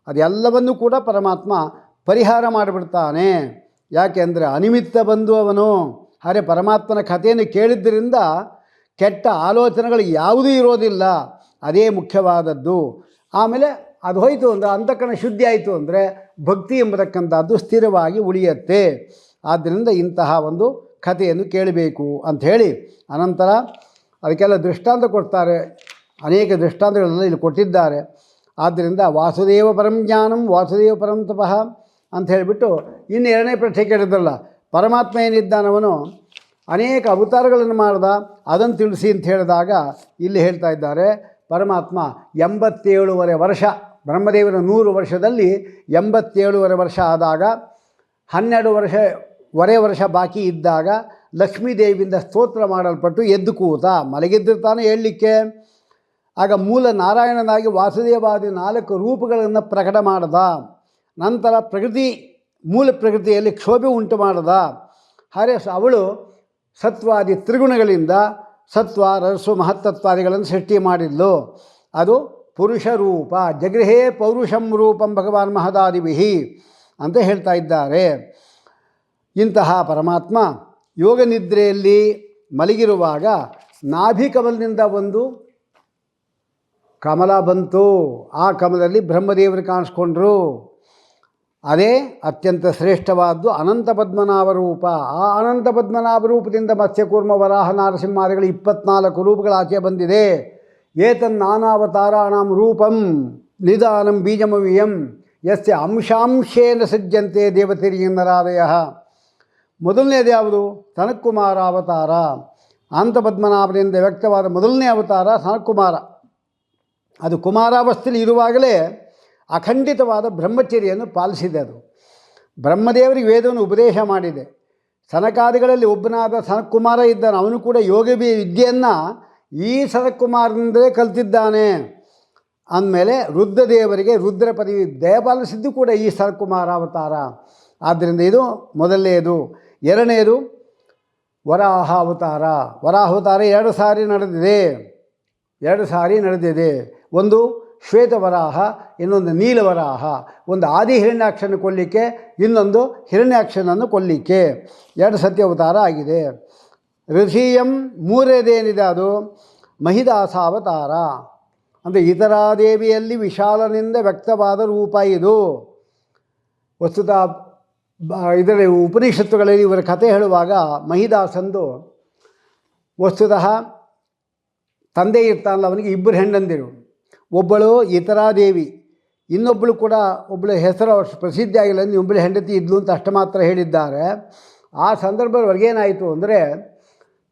ಅದೆಲ್ಲವನ್ನೂ ಕೂಡ ಪರಮಾತ್ಮ ಪರಿಹಾರ ಮಾಡಿಬಿಡ್ತಾನೆ. ಯಾಕೆಂದರೆ ಅನಿಮಿತ್ತ ಬಂದು ಅವನು. ಹಾಗೆ ಪರಮಾತ್ಮನ ಕಥೆಯನ್ನು ಕೇಳಿದ್ದರಿಂದ ಕೆಟ್ಟ ಆಲೋಚನೆಗಳು ಯಾವುದೂ ಇರೋದಿಲ್ಲ. ಅದೇ ಮುಖ್ಯವಾದದ್ದು. ಆಮೇಲೆ ಅದು ಹೋಯಿತು ಅಂದರೆ ಅಂತಃಕರಣ ಶುದ್ಧಿ ಆಯಿತು ಅಂದರೆ ಭಕ್ತಿ ಎಂಬತಕ್ಕಂಥದ್ದು ಸ್ಥಿರವಾಗಿ ಉಳಿಯುತ್ತೆ. ಆದ್ದರಿಂದ ಇಂತಹ ಒಂದು ಕಥೆಯನ್ನು ಕೇಳಬೇಕು ಅಂಥೇಳಿ ಅನಂತರ ಅದಕ್ಕೆಲ್ಲ ದೃಷ್ಟಾಂತ ಕೊಡ್ತಾರೆ. ಅನೇಕ ದೃಷ್ಟಾಂತಗಳೆಲ್ಲ ಇಲ್ಲಿ ಕೊಟ್ಟಿದ್ದಾರೆ. ಆದ್ದರಿಂದ ವಾಸುದೇವ ಪರಂ ಜ್ಞಾನಂ ವಾಸುದೇವ ಪರಂ ತಪಃ ಅಂತ ಹೇಳಿಬಿಟ್ಟು ಇನ್ನು ಎರಡನೇ ಪ್ರಶ್ನೆ ಕೇಳಿದ್ರಲ್ಲ, ಪರಮಾತ್ಮ ಏನಿದ್ದಾನವನು ಅನೇಕ ಅವತಾರಗಳನ್ನು ಮಾಡ್ದ, ಅದನ್ನು ತಿಳಿಸಿ ಅಂತ ಹೇಳಿದಾಗ ಇಲ್ಲಿ ಹೇಳ್ತಾ ಇದ್ದಾರೆ, ಪರಮಾತ್ಮ 87 ವರ್ಷ, ಬ್ರಹ್ಮದೇವರ 100 ವರ್ಷದಲ್ಲಿ 87 ವರ್ಷ ಆದಾಗ 12 ವರ್ಷ ಬಾಕಿ ಇದ್ದಾಗ ಲಕ್ಷ್ಮೀದೇವಿಯಿಂದ ಸ್ತೋತ್ರ ಮಾಡಲ್ಪಟ್ಟು ಎದ್ದು ಕೂತ, ಮಲಗಿದ್ದಿರ್ತಾನೆ ಹೇಳಲಿಕ್ಕೆ. ಆಗ ಮೂಲ ನಾರಾಯಣನಾಗಿ ವಾಸುದೇವಾದಿ 4 ರೂಪಗಳನ್ನು ಪ್ರಕಟ ಮಾಡದ. ನಂತರ ಮೂಲ ಪ್ರಕೃತಿಯಲ್ಲಿ ಕ್ಷೋಭೆ ಉಂಟು ಮಾಡದ. ಹಾಗೆ ಅವಳು ಸತ್ವಾದಿ ತ್ರಿಗುಣಗಳಿಂದ ಸತ್ವ ರಜಸ್ಸು ಮಹತ್ತತ್ವಾದಿಗಳನ್ನು ಸೃಷ್ಟಿ ಮಾಡಿದ್ಲು. ಅದು ಪುರುಷ ರೂಪ. ಜಗೃಹೇ ಪೌರುಷಂ ರೂಪಂ ಭಗವಾನ್ ಮಹದಾದಿವಿಹಿ ಅಂತ ಹೇಳ್ತಾ ಇದ್ದಾರೆ. ಇಂತಹ ಪರಮಾತ್ಮ ಯೋಗ ನಿದ್ರೆಯಲ್ಲಿ ಮಲಗಿರುವಾಗ ನಾಭಿಕಮಲದಿಂದ ಒಂದು ಕಮಲ ಬಂತು. ಆ ಕಮಲದಲ್ಲಿ ಬ್ರಹ್ಮದೇವರು ಕಾಣಿಸ್ಕೊಂಡ್ರು. ಅದೇ ಅತ್ಯಂತ ಶ್ರೇಷ್ಠವಾದ್ದು ಅನಂತ ಪದ್ಮನಾಭ ರೂಪ. ಆ ಅನಂತ ಪದ್ಮನಾಭ ರೂಪದಿಂದ ಮತ್ಸ್ಯಕೂರ್ಮ ವರಾಹ ನಾರಸಿಂಹಾದಿಗಳು 24 ರೂಪಗಳು ಆಚೆ ಬಂದಿದೆ. ಏತನ್ನಾನಾವತಾರಾಣಾಂ ರೂಪಂ ನಿಧಾನಂ ಬೀಜಮವಿಯಂ ಯಸ್ಯ ಅಂಶಾಂಶೇನ ಸಜ್ಜಂತೆ ದೇವತೆರಿಯನ್ನರಾದಯ. ಮೊದಲನೇದು ಯಾವುದು? ಸನತ್ಕುಮಾರ ಅವತಾರ. ಅನಂತ ಪದ್ಮನಾಭರಿಂದ ವ್ಯಕ್ತವಾದ ಮೊದಲನೇ ಅವತಾರ ಸನತ್ಕುಮಾರ. ಅದು ಕುಮಾರಾವಸ್ಥೆಯಲ್ಲಿ ಇರುವಾಗಲೇ ಅಖಂಡಿತವಾದ ಬ್ರಹ್ಮಚರ್ಯನ್ನು ಪಾಲಿಸಿದೆ. ಅದು ಬ್ರಹ್ಮದೇವರಿಗೆ ವೇದವನ್ನು ಉಪದೇಶ ಮಾಡಿದೆ. ಸನಕಾದಿಗಳಲ್ಲಿ ಒಬ್ಬನಾದ ಸನತ್ಕುಮಾರ ಇದ್ದಾನೆ. ಅವನು ಕೂಡ ಯೋಗ ವಿದ್ಯೆಯನ್ನು ಈ ಸನತ್ಕುಮಾರನಿಂದಲೇ ಕಲ್ತಿದ್ದಾನೆ. ಅಂದಮೇಲೆ ರುದ್ರದೇವರಿಗೆ ರುದ್ರ ಪದವಿ ದಯಪಾಲಿಸಿದ್ದು ಕೂಡ ಈ ಸನತ್ಕುಮಾರ ಅವತಾರ. ಆದ್ದರಿಂದ ಇದು ಮೊದಲನೆಯದು. ಎರಡನೆಯದು ವರಾಹ ಅವತಾರ. ವರಾಹ ಅವತಾರ 2 ಸಾರಿ ನಡೆದಿದೆ. 2 ಸಾರಿ ನಡೆದಿದೆ. ಒಂದು ಶ್ವೇತವರಾಹ, ಇನ್ನೊಂದು ನೀಲವರಾಹ. ಒಂದು ಆದಿ ಹಿರಣ್ಯಾಕ್ಷನ ಕೊಲ್ಲಿಕ್ಕೆ, ಇನ್ನೊಂದು ಹಿರಣ್ಯಾಕ್ಷನನ್ನು ಕೊಲ್ಲಿಕ್ಕೆ 2 ಸತ್ಯ ಅವತಾರ ಆಗಿದೆ. ಋಷಿಯಂ ಮೂರನೇದೇನಿದೆ ಅದು ಮಹಿದಾಸಾವತಾರ. ಅಂದರೆ ಇತರಾದೇವಿಯಲ್ಲಿ ವಿಶಾಲನಿಂದ ವ್ಯಕ್ತವಾದ ರೂಪ ಇದು. ವಸ್ತುತಃ ಇದರ ಉಪನಿಷತ್ತುಗಳಲ್ಲಿ ಇವರ ಕಥೆ ಹೇಳುವಾಗ ಮಹಿದಾಸಂದು ವಸ್ತುತಃ ತಂದೆ ಇರ್ತಾನಲ್ಲ, ಅವನಿಗೆ 2 ಹೆಣ್ಣಂದಿರು. ಒಬ್ಬಳು ಇತರಾದೇವಿ, ಇನ್ನೊಬ್ಬಳು ಕೂಡ ಒಬ್ಬಳು ಹೆಸರು ಪ್ರಸಿದ್ಧಿ ಆಗಿಲ್ಲ, ಒಬ್ಬಳು ಹೆಂಡತಿ ಇದ್ಲು ಅಂತ ಅಷ್ಟು ಮಾತ್ರ ಹೇಳಿದ್ದಾರೆ. ಆ ಸಂದರ್ಭದವರೆಗೇನಾಯಿತು ಅಂದರೆ,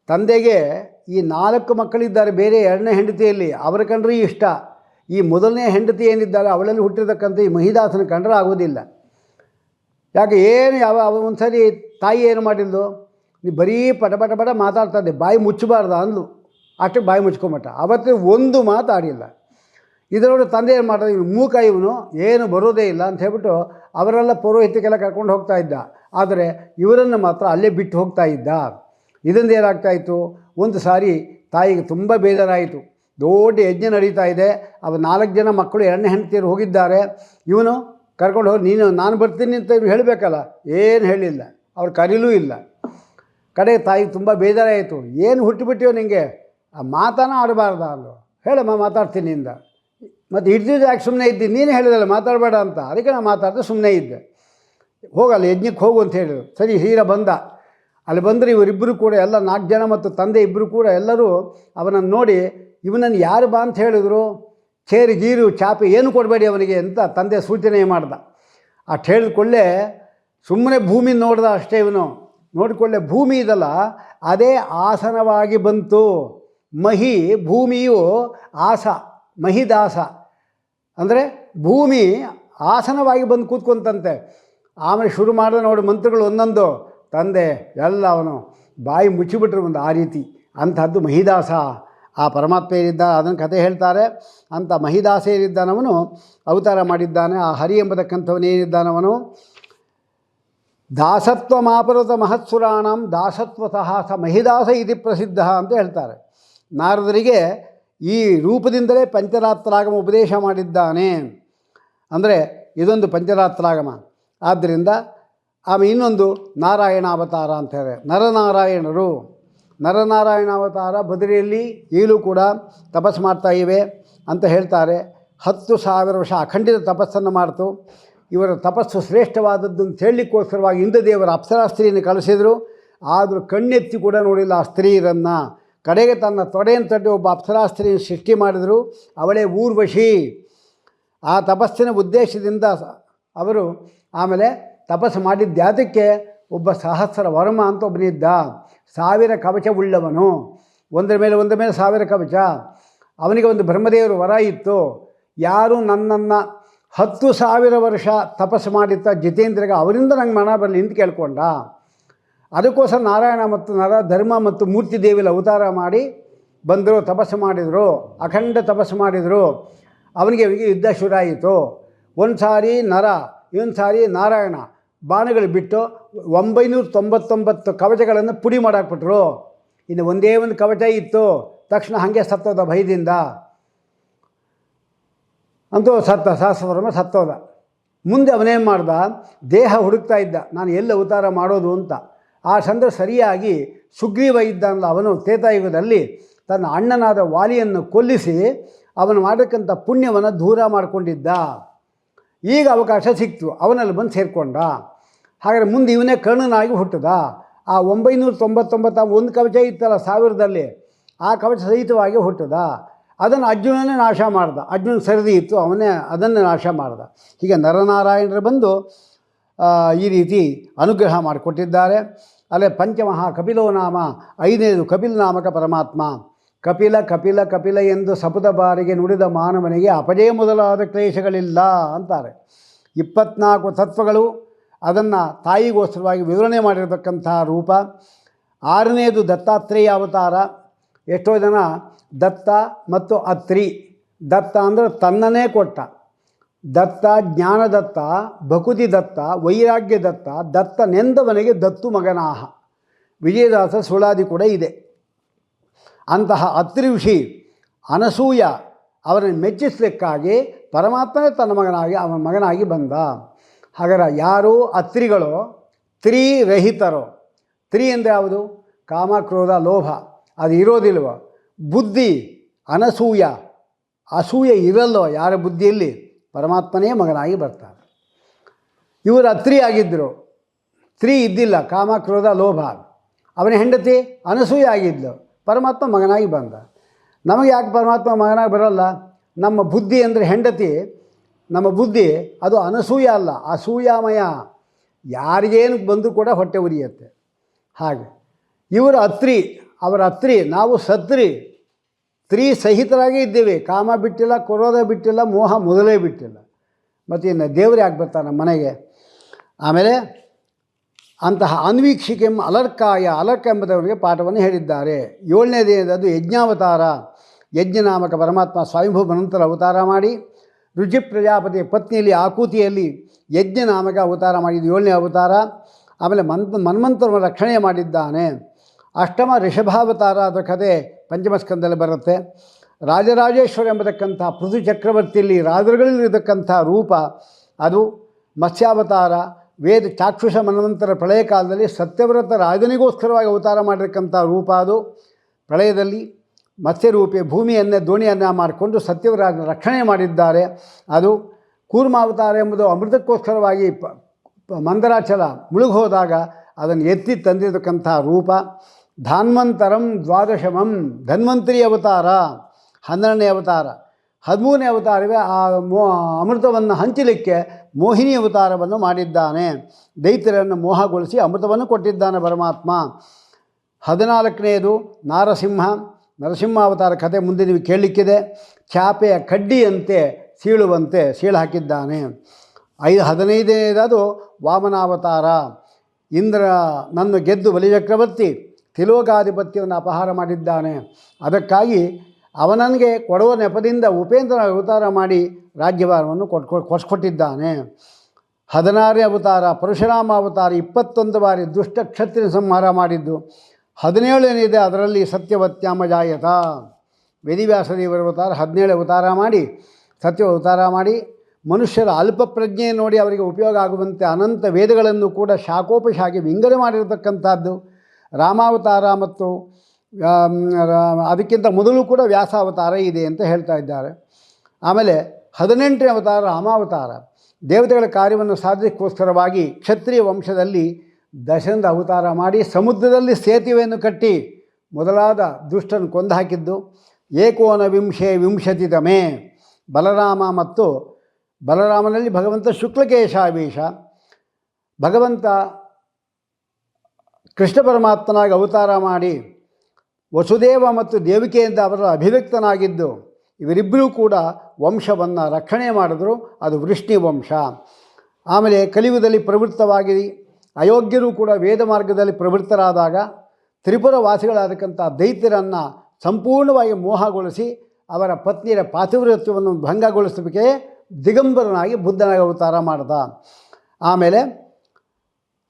ತಂದೆಗೆ ಈ 4 ಮಕ್ಕಳಿದ್ದಾರೆ ಬೇರೆ 2ನೇ ಹೆಂಡತಿಯಲ್ಲಿ, ಅವರ ಕಂಡ್ರೆ ಇಷ್ಟ. ಈ ಮೊದಲನೇ ಹೆಂಡತಿ ಏನಿದ್ದಾರೆ ಅವಳಲ್ಲಿ ಹುಟ್ಟಿರ್ತಕ್ಕಂಥ ಈ ಮಹಿದಾಸನ ಕಂಡ್ರೆ ಆಗೋದಿಲ್ಲ. ಯಾಕೆ ಏನು ಒಂದು ಸರಿ ತಾಯಿ ಏನು ಮಾಡಿದ್ಲು, ನೀವು ಬರೀ ಪಟ ಪಟ ಪಟ ಮಾತಾಡ್ತದೆ, ಬಾಯಿ ಮುಚ್ಚಬಾರ್ದ ಅಂದ್ಲು. ಅಷ್ಟಕ್ಕೆ ಬಾಯಿ ಮುಚ್ಕೊಂಬಿಟ್ಟ. ಅವತ್ತು ಒಂದು ಮಾತಾಡಿಲ್ಲ. ಇದರೊಳಗೆ ತಂದೆ ಏನು ಮಾಡೋದು, ಇವನು ಮೂಕ, ಇವನು ಏನು ಬರೋದೇ ಇಲ್ಲ ಅಂತ ಹೇಳ್ಬಿಟ್ಟು ಅವರೆಲ್ಲ ಪೌರೋಹಿತ್ಯಕ್ಕೆಲ್ಲ ಕರ್ಕೊಂಡು ಹೋಗ್ತಾ ಇದ್ದ. ಆದರೆ ಇವರನ್ನು ಮಾತ್ರ ಅಲ್ಲೇ ಬಿಟ್ಟು ಹೋಗ್ತಾ ಇದ್ದ. ಇದರಿಂದ ಏನಾಗ್ತಾಯಿತ್ತು, ಒಂದು ಸಾರಿ ತಾಯಿಗೆ ತುಂಬ ಬೇಜಾರಾಯಿತು. ದೊಡ್ಡ ಯಜ್ಞ ನಡೀತಾ ಇದೆ, ಅವ 4 ಜನ ಮಕ್ಕಳು 2ನೇ ಹೆಂಡತಿಯರು ಹೋಗಿದ್ದಾರೆ. ಇವನು ಕರ್ಕೊಂಡು ಹೋಗಿ ನಾನು ಬರ್ತೀನಿ ಅಂತ ಇವ್ರು ಹೇಳಬೇಕಲ್ಲ, ಏನು ಹೇಳಿಲ್ಲ, ಅವ್ರು ಕರೀಲೂ ಇಲ್ಲ. ಕಡೆಗೆ ತಾಯಿಗೆ ತುಂಬ ಬೇಜಾರಾಯಿತು. ಏನು ಹುಟ್ಟುಬಿಟ್ಟಿಯೋ ನಿನಗೆ, ಆ ಮಾತನ ಆಡಬಾರ್ದ ಅಂದು. ಹೇಳಮ್ಮ ಮಾತಾಡ್ತೀನಿ ಇಂದ. ಮತ್ತು ಹಿಡ್ದಿದ್ದು ಯಾಕೆ ಸುಮ್ಮನೆ ಇದ್ದೀನಿ, ನೀನು ಹೇಳಿದಲ್ಲ ಮಾತಾಡಬೇಡ ಅಂತ. ಅದಕ್ಕೆ ನಾನು ಮಾತಾಡ್ದೆ ಸುಮ್ಮನೆ ಇದ್ದೆ. ಹೋಗಲ್ಲ ಯಜ್ಞಕ್ಕೆ ಹೋಗು ಅಂತ ಹೇಳಿದ್ರು. ಸರಿ ಹೀರ ಬಂದ. ಅಲ್ಲಿ ಬಂದರೆ ಇವರಿಬ್ಬರು ಕೂಡ ಎಲ್ಲ 4 ಜನ ಮತ್ತು ತಂದೆ ಇಬ್ಬರು ಕೂಡ ಎಲ್ಲರೂ ಅವನನ್ನು ನೋಡಿ, ಇವನನ್ನು ಯಾರು ಬಾ ಅಂತ ಹೇಳಿದ್ರು, ಚೇರು ಗೀರು ಚಾಪೆ ಏನು ಕೊಡಬೇಡಿ ಅವನಿಗೆ ಅಂತ ತಂದೆ ಸೂಚನೆ ಮಾಡ್ದ. ಅಷ್ಟು ಹೇಳಿದ್ಕೊಳ್ಳೆ ಸುಮ್ಮನೆ ಭೂಮಿ ನೋಡ್ದ ಅಷ್ಟೇ. ಇವನು ನೋಡಿಕೊಳ್ಳೆ ಭೂಮಿ ಇದಲ್ಲ, ಅದೇ ಆಸನವಾಗಿ ಬಂತು. ಮಹಿ ಭೂಮಿಯು ಆಸ, ಮಹಿದಾಸ ಅಂದರೆ ಭೂಮಿ ಆಸನವಾಗಿ ಬಂದು ಕೂತ್ಕೊಂತಂತೆ. ಆಮೇಲೆ ಶುರು ಮಾಡಿದ ನೋಡಿ ಮಂತ್ರಗಳು ಒಂದೊಂದು. ತಂದೆ ಎಲ್ಲ ಅವನು ಬಾಯಿ ಮುಚ್ಚಿಬಿಟ್ರು ಒಂದು ಆ ರೀತಿ. ಅಂಥದ್ದು ಮಹಿದಾಸ ಆ ಪರಮಾತ್ಮ ಏನಿದ್ದ ಅದನ್ನು ಕಥೆ ಹೇಳ್ತಾರೆ. ಅಂಥ ಮಹಿದಾಸ ಏನಿದ್ದಾನವನು ಅವತಾರ ಮಾಡಿದ್ದಾನೆ. ಆ ಹರಿ ಎಂಬತಕ್ಕಂಥವನೇನಿದ್ದಾನವನು ದಾಸತ್ವ ಮಾಪರತ ಮಹತ್ಸುರಾಣಂ ದಾಸತ್ವತಃ ಸ ಮಹಿದಾಸ ಇತಿ ಪ್ರಸಿದ್ಧ ಅಂತ ಹೇಳ್ತಾರೆ. ನಾರದರಿಗೆ ಈ ರೂಪದಿಂದಲೇ ಪಂಚರಾತ್ರಾಗಮ ಉಪದೇಶ ಮಾಡಿದ್ದಾನೆ. ಅಂದರೆ ಇದೊಂದು ಪಂಚರಾತ್ರಾಗಮ. ಆದ್ದರಿಂದ ಆಮೇಲೆ ಇನ್ನೊಂದು ನಾರಾಯಣ ಅವತಾರ ಅಂತ ಹೇಳಿ, ನರನಾರಾಯಣರು. ನರನಾರಾಯಣ ಅವತಾರ ಬದರಿಯಲ್ಲಿ ಈಗಲೂ ಕೂಡ ತಪಸ್ಸು ಮಾಡ್ತಾ ಇವೆ ಅಂತ ಹೇಳ್ತಾರೆ. 10,000 ವರ್ಷ ಅಖಂಡಿತ ತಪಸ್ಸನ್ನು ಮಾಡ್ತು. ಇವರ ತಪಸ್ಸು ಶ್ರೇಷ್ಠವಾದದ್ದು ಅಂತ ಹೇಳಲಿಕ್ಕೋಸ್ಕರವಾಗಿ ಇಂದ್ರದೇವರ ಅಪ್ಸರಾ ಸ್ತ್ರೀಯನ್ನು ಕಳಿಸಿದರು. ಆದರೂ ಕಣ್ಣೆತ್ತಿ ಕೂಡ ನೋಡಿಲ್ಲ ಆ ಸ್ತ್ರೀಯರನ್ನು. ಕಡೆಗೆ ತನ್ನ ತೊಡೆಯನ್ನು ತಟ್ಟಿ ಒಬ್ಬ ಅಪ್ಸರಾಸ್ತ್ರೀ ಸೃಷ್ಟಿ ಮಾಡಿದರು, ಅವಳೇ ಊರ್ವಶಿ. ಆ ತಪಸ್ಸಿನ ಉದ್ದೇಶದಿಂದ ಅವರು ಆಮೇಲೆ ತಪಸ್ಸು ಮಾಡಿದ್ಯಾತಕ್ಕೆ, ಒಬ್ಬ ಸಹಸ್ರ ವರ್ಮ ಅಂತ ಒಬ್ಬನಿದ್ದ, 1000 ಕವಚವುಳ್ಳವನು, ಒಂದರ ಮೇಲೆ 1000 ಕವಚ. ಅವನಿಗೆ ಒಂದು ಬ್ರಹ್ಮದೇವರು ವರ ಇತ್ತು, ಯಾರು ನನ್ನನ್ನು 10,000 ವರ್ಷ ತಪಸ್ಸು ಮಾಡಿತ್ತ ಜಿತೇಂದ್ರಗೆ ಅವರಿಂದ ನಂಗೆ ಮರಣ ಬರಲಿ ಅಂತ ಕೇಳ್ಕೊಂಡ. ಅದಕ್ಕೋಸ್ಕರ ನಾರಾಯಣ ಮತ್ತು ಧರ್ಮ ಮತ್ತು ಮೂರ್ತಿ ದೇವಿಯಲ್ಲಿ ಅವತಾರ ಮಾಡಿ ಬಂದರು, ತಪಸ್ಸು ಮಾಡಿದರು, ಅಖಂಡ ತಪಸ್ಸು ಮಾಡಿದರು. ಅವನಿಗೆ ಯುದ್ಧ ಶುರುವಾಯಿತು. ಒಂದು ಸಾರಿ ನರ, ಇನ್ನೊಂದು ಸಾರಿ ನಾರಾಯಣ ಬಾಣಗಳು ಬಿಟ್ಟು 999 ಕವಚಗಳನ್ನು ಪುಡಿ ಮಾಡಾಕ್ಬಿಟ್ರು. ಇನ್ನು ಒಂದೇ ಒಂದು ಕವಚ ಇತ್ತು, ತಕ್ಷಣ ಹಾಗೆ ಸತ್ತೋದ ಭಯದಿಂದ. ಅಂತೂ ಸಹಸ್ರವರ್ಮ ಸತ್ತೋದ. ಮುಂದೆ ಅವನೇನು ಮಾಡ್ದ, ದೇಹ ಹುಡುಕ್ತಾ ಇದ್ದ, ನಾನು ಎಲ್ಲಿ ಅವತಾರ ಮಾಡೋದು ಅಂತ. ಆ ಸಂದರ್ಭ ಸರಿಯಾಗಿ ಸುಗ್ರೀವ ಇದ್ದಲ್ಲ, ಅವನು ತ್ರೇತಾಯುಗದಲ್ಲಿ ತನ್ನ ಅಣ್ಣನಾದ ವಾಲಿಯನ್ನು ಕೊಲ್ಲಿಸಿ ಅವನು ಮಾಡತಕ್ಕಂಥ ಪುಣ್ಯವನ್ನು ದೂರ ಮಾಡಿಕೊಂಡಿದ್ದ. ಈಗ ಅವಕಾಶ ಸಿಕ್ತು, ಅವನಲ್ಲಿ ಬಂದು ಸೇರಿಕೊಂಡ. ಹಾಗಾದರೆ ಮುಂದೆ ಇವನೇ ಕರ್ಣನಾಗಿ ಹುಟ್ಟದ. ಆ 999 ಒಂದು ಕವಚ ಇತ್ತಲ್ಲ 1000ದಲ್ಲಿ, ಆ ಕವಚ ಸಹಿತವಾಗಿ ಹುಟ್ಟದ. ಅದನ್ನು ಅರ್ಜುನನೇ ನಾಶ ಮಾಡ್ದ. ಅರ್ಜುನ ಸರದಿ ಇತ್ತು, ಅವನೇ ಅದನ್ನು ನಾಶ ಮಾಡ್ದ. ಹೀಗೆ ನರನಾರಾಯಣರು ಬಂದು ಈ ರೀತಿ ಅನುಗ್ರಹ ಮಾಡಿಕೊಟ್ಟಿದ್ದಾರೆ. ಅಲ್ಲೇ ಪಂಚಮಹಾ ಕಪಿಲೋ ನಾಮ, 5ನೇದು ಕಪಿಲ ನಾಮಕ ಪರಮಾತ್ಮ. ಕಪಿಲ ಕಪಿಲ ಕಪಿಲ ಎಂದು ಸಪುತ ಬಾರಿಗೆ ನುಡಿದ ಮಾನವನಿಗೆ ಅಪಜಯ ಮೊದಲಾದ ಕ್ಲೇಶಗಳಿಲ್ಲ ಅಂತಾರೆ. 24 ತತ್ವಗಳು, ಅದನ್ನು ತಾಯಿಗೋಸ್ಕರವಾಗಿ ವಿವರಣೆ ಮಾಡಿರತಕ್ಕಂತಹ ರೂಪ. 6ನೇದು ದತ್ತಾತ್ರೇಯ ಅವತಾರ. ಎಷ್ಟೋ ಜನ ದತ್ತ ಮತ್ತು ಅತ್ರಿ, ದತ್ತ ಅಂದರೆ ತನ್ನನ್ನೇ ಕೊಟ್ಟ, ದತ್ತ ಜ್ಞಾನದತ್ತ, ಭಕುತಿ ದತ್ತ, ವೈರಾಗ್ಯ ದತ್ತ, ದತ್ತನೆಂದವನಿಗೆ ದತ್ತು ಮಗನಾಹ. ವಿಜಯದಾಸ ಸುಳಾದಿ ಕೂಡ ಇದೆ. ಅಂತಹ ಅತ್ರಿ ಋಷಿ ಅನಸೂಯ ಅವರನ್ನು ಮೆಚ್ಚಿಸಲಿಕ್ಕಾಗಿ ಪರಮಾತ್ಮನೇ ತನ್ನ ಅವನ ಮಗನಾಗಿ ಬಂದ. ಹಾಗಾದರೆ ಯಾರು ಅತ್ರಿಗಳು? ತ್ರಿರಹಿತರು. ತ್ರಿ ಅಂದರೆ ಯಾವುದು? ಕಾಮ, ಕ್ರೋಧ, ಲೋಭ ಅದು ಇರೋದಿಲ್ವ? ಬುದ್ಧಿ ಅನಸೂಯ, ಅಸೂಯೆ ಇರಲ್ಲೋ ಯಾರ ಬುದ್ಧಿಯಲ್ಲಿ? ಪರಮಾತ್ಮನೇ ಮಗನಾಗಿ ಬರ್ತಾರೆ. ಇವರು ಅತ್ರಿ ಆಗಿದ್ದರು, ತ್ರಿ ಇದ್ದಿಲ್ಲ, ಕಾಮ, ಕ್ರೋಧ, ಲೋಭ. ಅವನ ಹೆಂಡತಿ ಅನಸೂಯ ಆಗಿದ್ಲು, ಪರಮಾತ್ಮ ಮಗನಾಗಿ ಬಂದ. ನಮಗೆ ಯಾಕೆ ಪರಮಾತ್ಮ ಮಗನಾಗಿ ಬರೋಲ್ಲ? ನಮ್ಮ ಬುದ್ಧಿ ಅಂದರೆ ಹೆಂಡತಿ, ನಮ್ಮ ಬುದ್ಧಿ ಅದು ಅನಸೂಯ ಅಲ್ಲ, ಅಸೂಯಾಮಯ. ಯಾರಿಗೇನು ಬಂದರೂ ಕೂಡ ಹೊಟ್ಟೆ ಉರಿಯುತ್ತೆ. ಹಾಗೆ ಇವರು ಅತ್ರಿ, ಅವರ ಅತ್ರಿ, ನಾವು ಸತ್ರಿ. ತ್ರಿ ಸಹಿತರಾಗಿ ಇದ್ದೇವೆ. ಕಾಮ ಬಿಟ್ಟಿಲ್ಲ, ಕ್ರೋಧ ಬಿಟ್ಟಿಲ್ಲ, ಮೋಹ ಮೊದಲೇ ಬಿಟ್ಟಿಲ್ಲ. ಮತ್ತು ಇನ್ನು ದೇವರು ಯಾಕೆ ಬರ್ತಾನೆ ನಮ್ಮ ಮನೆಗೆ? ಆಮೇಲೆ ಅಂತಹ ಅನ್ವೀಕ್ಷಿಕೆ ಅಲರ್ಕಾಯ, ಅಲರ್ಕ ಎಂಬುದವರಿಗೆ ಪಾಠವನ್ನು ಹೇಳಿದ್ದಾರೆ. 7ನೇದು ಅದು ಯಜ್ಞಾವತಾರ. ಯಜ್ಞನಾಮಕ ಪರಮಾತ್ಮ ಸ್ವಯಂಭೂ ನಂತರ ಅವತಾರ ಮಾಡಿ ರುಚಿ ಪ್ರಜಾಪತಿಯ ಪತ್ನಿಯಲ್ಲಿ ಆಕೂತಿಯಲ್ಲಿ ಯಜ್ಞನಾಮಕ ಅವತಾರ ಮಾಡಿದ್ದು 7ನೇ ಅವತಾರ. ಆಮೇಲೆ ಮನ್ವಂತರನ್ನು ರಕ್ಷಣೆ ಮಾಡಿದ್ದಾನೆ. ಅಷ್ಟಮ ಋಷಭಾವತಾರ ಅದರ ಕಥೆ ಪಂಚಮಸ್ಕಂದಲ್ಲಿ ಬರುತ್ತೆ. ರಾಜರಾಜೇಶ್ವರ ಎಂಬತಕ್ಕಂಥ ಪೃಥ್ವಿ ಚಕ್ರವರ್ತಿಯಲ್ಲಿ ರಾಜರುಗಳಲ್ಲಿರತಕ್ಕಂಥ ರೂಪ ಅದು ಮತ್ಸ್ಯಾವತಾರ. ವೇದ ಚಾಕ್ಷುಷ ಮನ್ವಂತರ ಪ್ರಳಯ ಕಾಲದಲ್ಲಿ ಸತ್ಯವ್ರತ ರಾಜನಿಗೋಸ್ಕರವಾಗಿ ಅವತಾರ ಮಾಡಿರ್ತಕ್ಕಂಥ ರೂಪ ಅದು. ಪ್ರಳಯದಲ್ಲಿ ಮತ್ಸ್ಯರೂಪಿ ಭೂಮಿಯನ್ನೇ ದೋಣಿಯನ್ನು ಮಾಡಿಕೊಂಡು ಸತ್ಯವ್ರಾಜನ ರಕ್ಷಣೆ ಮಾಡಿದ್ದಾರೆ. ಅದು ಕೂರ್ಮಾವತಾರ ಎಂಬುದು ಅಮೃತಕ್ಕೋಸ್ಕರವಾಗಿ ಮಂದರಾಚಲ ಮುಳುಗೋದಾಗ ಅದನ್ನು ಎತ್ತಿ ತಂದಿರತಕ್ಕಂಥ ರೂಪ. ಧಾನ್ವಂತರಂ ದ್ವಾದಶಮಂ, ಧನ್ವಂತರಿ ಅವತಾರ 12ನೇ ಅವತಾರ. 13ನೇ ಅವತಾರವೇ ಆ ಅಮೃತವನ್ನು ಹಂಚಲಿಕ್ಕೆ ಮೋಹಿನಿ ಅವತಾರವನ್ನು ಮಾಡಿದ್ದಾನೆ. ದೈತ್ಯರನ್ನು ಮೋಹಗೊಳಿಸಿ ಅಮೃತವನ್ನು ಕೊಟ್ಟಿದ್ದಾನೆ ಪರಮಾತ್ಮ. 14ನೇದು ನರಸಿಂಹಾವತಾರ ಕಥೆ ಮುಂದೆ ನೀವು ಕೇಳಲಿಕ್ಕಿದೆ. ಚಾಪೆಯ ಕಡ್ಡಿಯಂತೆ ಸೀಳುವಂತೆ ಸೀಳು ಹಾಕಿದ್ದಾನೆ. 15ನೇದು ವಾಮನಾವತಾರ. ಇಂದ್ರ ನನ್ನ ಗೆದ್ದು ಬಲಿಚಕ್ರವರ್ತಿ ತಿಲೋಕಾಧಿಪತ್ಯವನ್ನು ಅಪಹಾರ ಮಾಡಿದ್ದಾನೆ. ಅದಕ್ಕಾಗಿ ಅವನಿಗೆ ಕೊಡುವ ನೆಪದಿಂದ ಉಪೇಂದ್ರ ಅವತಾರ ಮಾಡಿ ರಾಜ್ಯಭಾರವನ್ನು ಕೊಡಿಸ್ಕೊಟ್ಟಿದ್ದಾನೆ. 16ನೇ ಅವತಾರ ಪರಶುರಾಮ ಅವತಾರ, 21 ಬಾರಿ ದುಷ್ಟ ಕ್ಷತ್ರಿಯ ಸಂಹಾರ ಮಾಡಿದ್ದು. 17ನೇದೆ ಅದರಲ್ಲಿ ಸತ್ಯವತ್ಯಾಮ ಜಾಯತ, ವೇದಿವ್ಯಾಸದೇವರ ಅವತಾರ. 17 ಅವತಾರ ಮಾಡಿ ಸತ್ಯ ಅವತಾರ ಮಾಡಿ ಮನುಷ್ಯರ ಅಲ್ಪ ಪ್ರಜ್ಞೆ ನೋಡಿ ಅವರಿಗೆ ಉಪಯೋಗ ಆಗುವಂತೆ ಅನಂತ ವೇದಗಳನ್ನು ಕೂಡ ಶಾಖೋಪಶಾಖೆ ವಿಂಗಡಣೆ ಮಾಡಿರತಕ್ಕಂಥದ್ದು. ರಾಮಾವತಾರ ಮತ್ತು ಅದಕ್ಕಿಂತ ಮೊದಲು ಕೂಡ ವ್ಯಾಸಾವತಾರ ಇದೆ ಅಂತ ಹೇಳ್ತಾ ಇದ್ದಾರೆ. ಆಮೇಲೆ 18ನೇ ಅವತಾರ ರಾಮಾವತಾರ. ದೇವತೆಗಳ ಕಾರ್ಯವನ್ನು ಸಾಧಿಸೋಕ್ಕೋಸ್ಕರವಾಗಿ ಕ್ಷತ್ರಿಯ ವಂಶದಲ್ಲಿ ದಶರಥ ಅವತಾರ ಮಾಡಿ ಸಮುದ್ರದಲ್ಲಿ ಸೇತುವೆಯನ್ನು ಕಟ್ಟಿ ಮೊದಲಾದ ದುಷ್ಟನ್ನು ಕೊಂದು ಹಾಕಿದ್ದು. ಏಕೋನವಿಂಶತಿತಮೇ ಬಲರಾಮ ಮತ್ತು ಬಲರಾಮನಲ್ಲಿ ಭಗವಂತ ಶುಕ್ಲಕೇಶಾವೇಶ, ಭಗವಂತ ಕೃಷ್ಣ ಪರಮಾತ್ಮನಾಗಿ ಅವತಾರ ಮಾಡಿ ವಸುದೇವ ಮತ್ತು ದೇವಿಕೆಯಿಂದ ಅವರ ಅಭಿವ್ಯಕ್ತನಾಗಿದ್ದು ಇವರಿಬ್ಬರೂ ಕೂಡ ವಂಶವನ್ನು ರಕ್ಷಣೆ ಮಾಡಿದ್ರು. ಅದು ವೃಷ್ಣಿ ವಂಶ. ಆಮೇಲೆ ಕಲಿಯುಗದಲ್ಲಿ ಪ್ರವೃತ್ತವಾಗಿ ಅಯೋಗ್ಯರು ಕೂಡ ವೇದ ಮಾರ್ಗದಲ್ಲಿ ಪ್ರವೃತ್ತರಾದಾಗ ತ್ರಿಪುರ ವಾಸಿಗಳಾದಕ್ಕಂಥ ದೈತ್ಯರನ್ನು ಸಂಪೂರ್ಣವಾಗಿ ಮೋಹಗೊಳಿಸಿ ಅವರ ಪತ್ನಿಯರ ಪಾತಿವ್ರತ್ಯವನ್ನು ಭಂಗಗೊಳಿಸಬೇಕೆ ದಿಗಂಬರನಾಗಿ ಬುದ್ಧನಾಗಿ ಅವತಾರ ಮಾಡ್ದ. ಆಮೇಲೆ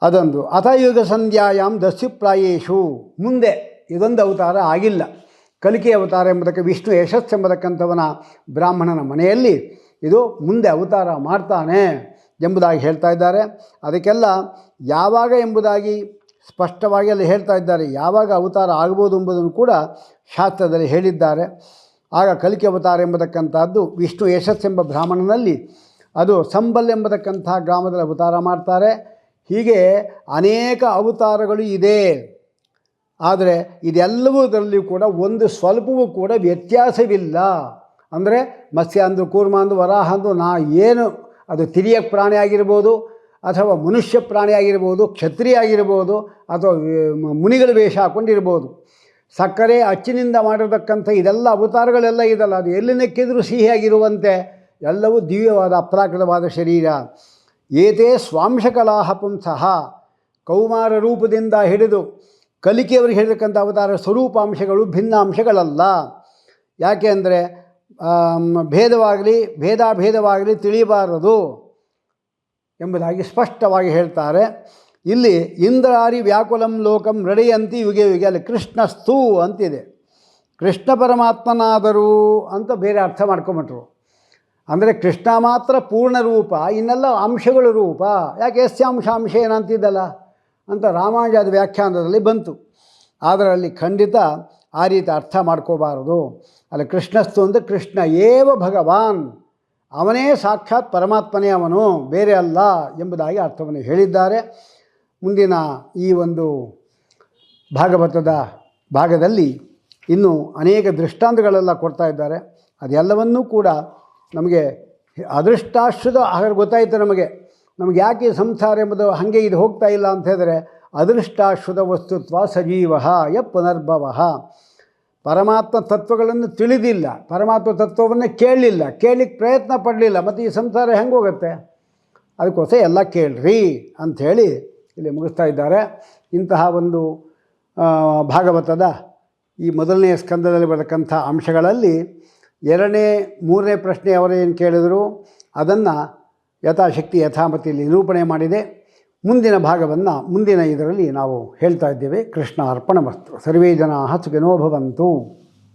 ಅದೊಂದು ಅಥಯುಗ ಸಂಧ್ಯಾಯಾಮ್ ದಸ್ಯುಪ್ರಾಯೇಶು, ಮುಂದೆ ಇದೊಂದು ಅವತಾರ ಆಗಿಲ್ಲ. ಕಲಿಕೆ ಅವತಾರ ಎಂಬುದಕ್ಕೆ ವಿಷ್ಣು ಯಶಸ್ಸು ಎಂಬತಕ್ಕಂಥವನ ಬ್ರಾಹ್ಮಣನ ಮನೆಯಲ್ಲಿ ಇದು ಮುಂದೆ ಅವತಾರ ಮಾಡ್ತಾನೆ ಎಂಬುದಾಗಿ ಹೇಳ್ತಾ ಇದ್ದಾರೆ. ಅದಕ್ಕೆಲ್ಲ ಯಾವಾಗ ಎಂಬುದಾಗಿ ಸ್ಪಷ್ಟವಾಗಿ ಅಲ್ಲಿ ಹೇಳ್ತಾ ಇದ್ದಾರೆ. ಯಾವಾಗ ಅವತಾರ ಆಗ್ಬೋದು ಎಂಬುದನ್ನು ಕೂಡ ಶಾಸ್ತ್ರದಲ್ಲಿ ಹೇಳಿದ್ದಾರೆ. ಆಗ ಕಲಿಕೆ ಅವತಾರ ಎಂಬತಕ್ಕಂಥದ್ದು ವಿಷ್ಣು ಯಶಸ್ಸು ಎಂಬ ಬ್ರಾಹ್ಮಣನಲ್ಲಿ ಅದು ಸಂಬಲ್ ಎಂಬತಕ್ಕಂಥ ಗ್ರಾಮದಲ್ಲಿ ಅವತಾರ ಮಾಡ್ತಾರೆ. ಹೀಗೆ ಅನೇಕ ಅವತಾರಗಳು ಇದೆ. ಆದರೆ ಇದೆಲ್ಲವುದರಲ್ಲಿಯೂ ಕೂಡ ಒಂದು ಸ್ವಲ್ಪವೂ ಕೂಡ ವ್ಯತ್ಯಾಸವಿಲ್ಲ. ಅಂದರೆ ಮತ್ಸ್ಯ ಅಂದು, ಕೂರ್ಮ ಅಂದು, ವರಾಹ ಅಂದು, ಏನು ಅದು ತಿರಿಯ ಪ್ರಾಣಿ ಆಗಿರ್ಬೋದು, ಅಥವಾ ಮನುಷ್ಯ ಪ್ರಾಣಿ ಆಗಿರ್ಬೋದು, ಕ್ಷತ್ರಿಯ ಆಗಿರ್ಬೋದು, ಅಥವಾ ಮುನಿಗಳ ವೇಷ ಹಾಕ್ಕೊಂಡಿರ್ಬೋದು. ಸಕ್ಕರೆ ಅಚ್ಚಿನಿಂದ ಮಾಡಿರತಕ್ಕಂಥ ಇದೆಲ್ಲ ಅವತಾರಗಳೆಲ್ಲ ಇದಲ್ಲ, ಅದು ಎಲ್ಲಿ ನೆಕ್ಕಿದರೂ ಸಿಹಿಯಾಗಿರುವಂತೆ ಎಲ್ಲವೂ ದಿವ್ಯವಾದ ಅಪ್ರಾಕೃತವಾದ ಶರೀರ. ಏತೇ ಸ್ವಾಂಶಕಲಾಹ ಪುಂಸಃ, ಕೌಮಾರ ರೂಪದಿಂದ ಹಿಡಿದು ಕಲಿಕೆಯವರಿಗೆ ಹೇಳಿರ್ತಕ್ಕಂಥ ಅವತಾರ ಸ್ವರೂಪಾಂಶಗಳು ಭಿನ್ನಾಂಶಗಳಲ್ಲ. ಯಾಕೆ ಅಂದರೆ ಭೇದವಾಗಲಿ ತಿಳಿಯಬಾರದು ಎಂಬುದಾಗಿ ಸ್ಪಷ್ಟವಾಗಿ ಹೇಳ್ತಾರೆ. ಇಲ್ಲಿ ಇಂದ್ರಾರಿ ವ್ಯಾಕುಲಂ ಲೋಕಂ ರಡೆಯಂತಿ ಯುಗೆ ಯುಗೆ, ಅಲ್ಲಿ ಕೃಷ್ಣಸ್ಥೂ ಅಂತಿದೆ. ಕೃಷ್ಣ ಪರಮಾತ್ಮನಾದರೂ ಅಂತ ಬೇರೆ ಅರ್ಥ ಮಾಡ್ಕೊಂಬಿಟ್ರು. ಅಂದರೆ ಕೃಷ್ಣ ಮಾತ್ರ ಪೂರ್ಣ ರೂಪ, ಇನ್ನೆಲ್ಲ ಅಂಶಗಳ ರೂಪ. ಯಾಕೆ ಯಸ್ಯಾಂಶ ಏನಂತಿದ್ದಲ್ಲ ಅಂತ ರಾಮಾನುಜಾದ ವ್ಯಾಖ್ಯಾನದಲ್ಲಿ ಬಂತು. ಆದರೆ ಅಲ್ಲಿ ಖಂಡಿತ ಆ ರೀತಿ ಅರ್ಥ ಮಾಡ್ಕೋಬಾರದು. ಅಲ್ಲಿ ಕೃಷ್ಣಸ್ತು ಅಂದರೆ ಕೃಷ್ಣ ಏವ ಭಗವಾನ್, ಅವನೇ ಸಾಕ್ಷಾತ್ ಪರಮಾತ್ಮನೇ, ಅವನು ಬೇರೆ ಅಲ್ಲ ಎಂಬುದಾಗಿ ಅರ್ಥವನ್ನು ಹೇಳಿದ್ದಾರೆ. ಮುಂದಿನ ಈ ಒಂದು ಭಾಗವತದ ಭಾಗದಲ್ಲಿ ಇನ್ನೂ ಅನೇಕ ದೃಷ್ಟಾಂತಗಳೆಲ್ಲ ಕೊಡ್ತಾ ಇದ್ದಾರೆ. ಅದೆಲ್ಲವನ್ನೂ ಕೂಡ ನಮಗೆ ಅದೃಷ್ಟಾಶ್ರದ ಹಾಗೆ ಗೊತ್ತಾಯಿತು. ನಮಗೆ ಯಾಕೆ ಸಂಸಾರ ಎಂಬುದು ಹಾಗೆ ಇದು ಹೋಗ್ತಾ ಇಲ್ಲ ಅಂತ ಹೇಳಿದ್ರೆ, ಅದೃಷ್ಟಾಶ್ರದ ವಸ್ತುತ್ವ ಸಜೀವ ಯ ಪುನರ್ಭವ. ಪರಮಾತ್ಮ ತತ್ವಗಳನ್ನು ತಿಳಿದಿಲ್ಲ, ಪರಮಾತ್ಮ ತತ್ವವನ್ನು ಕೇಳಲಿಲ್ಲ, ಕೇಳಲಿಕ್ಕೆ ಪ್ರಯತ್ನ ಪಡಲಿಲ್ಲ, ಮತ್ತು ಈ ಸಂಸಾರ ಹೆಂಗೆ ಹೋಗುತ್ತೆ? ಅದಕ್ಕೋಸ್ಕರ ಎಲ್ಲ ಕೇಳ್ರಿ ಅಂಥೇಳಿ ಇಲ್ಲಿ ಮುಗಿಸ್ತಾ ಇದ್ದಾರೆ. ಇಂತಹ ಒಂದು ಭಾಗವತದ ಈ ಮೊದಲನೆಯ ಸ್ಕಂದದಲ್ಲಿ ಬರತಕ್ಕಂಥ ಅಂಶಗಳಲ್ಲಿ 2ನೇ 3ನೇ ಪ್ರಶ್ನೆ ಅವರೇನು ಕೇಳಿದರು ಅದನ್ನು ಯಥಾಶಕ್ತಿ ಯಥಾಮತಿಯಲ್ಲಿ ನಿರೂಪಣೆ ಮಾಡಿದೆ. ಮುಂದಿನ ಭಾಗವನ್ನು ಮುಂದಿನ ಇದರಲ್ಲಿ ನಾವು ಹೇಳ್ತಾ ಇದ್ದೇವೆ. ಕೃಷ್ಣ ಅರ್ಪಣಮಸ್ತು. ಸರ್ವೇ ಜನಾಃ ಸುಖಿನೋ ಭವಂತು.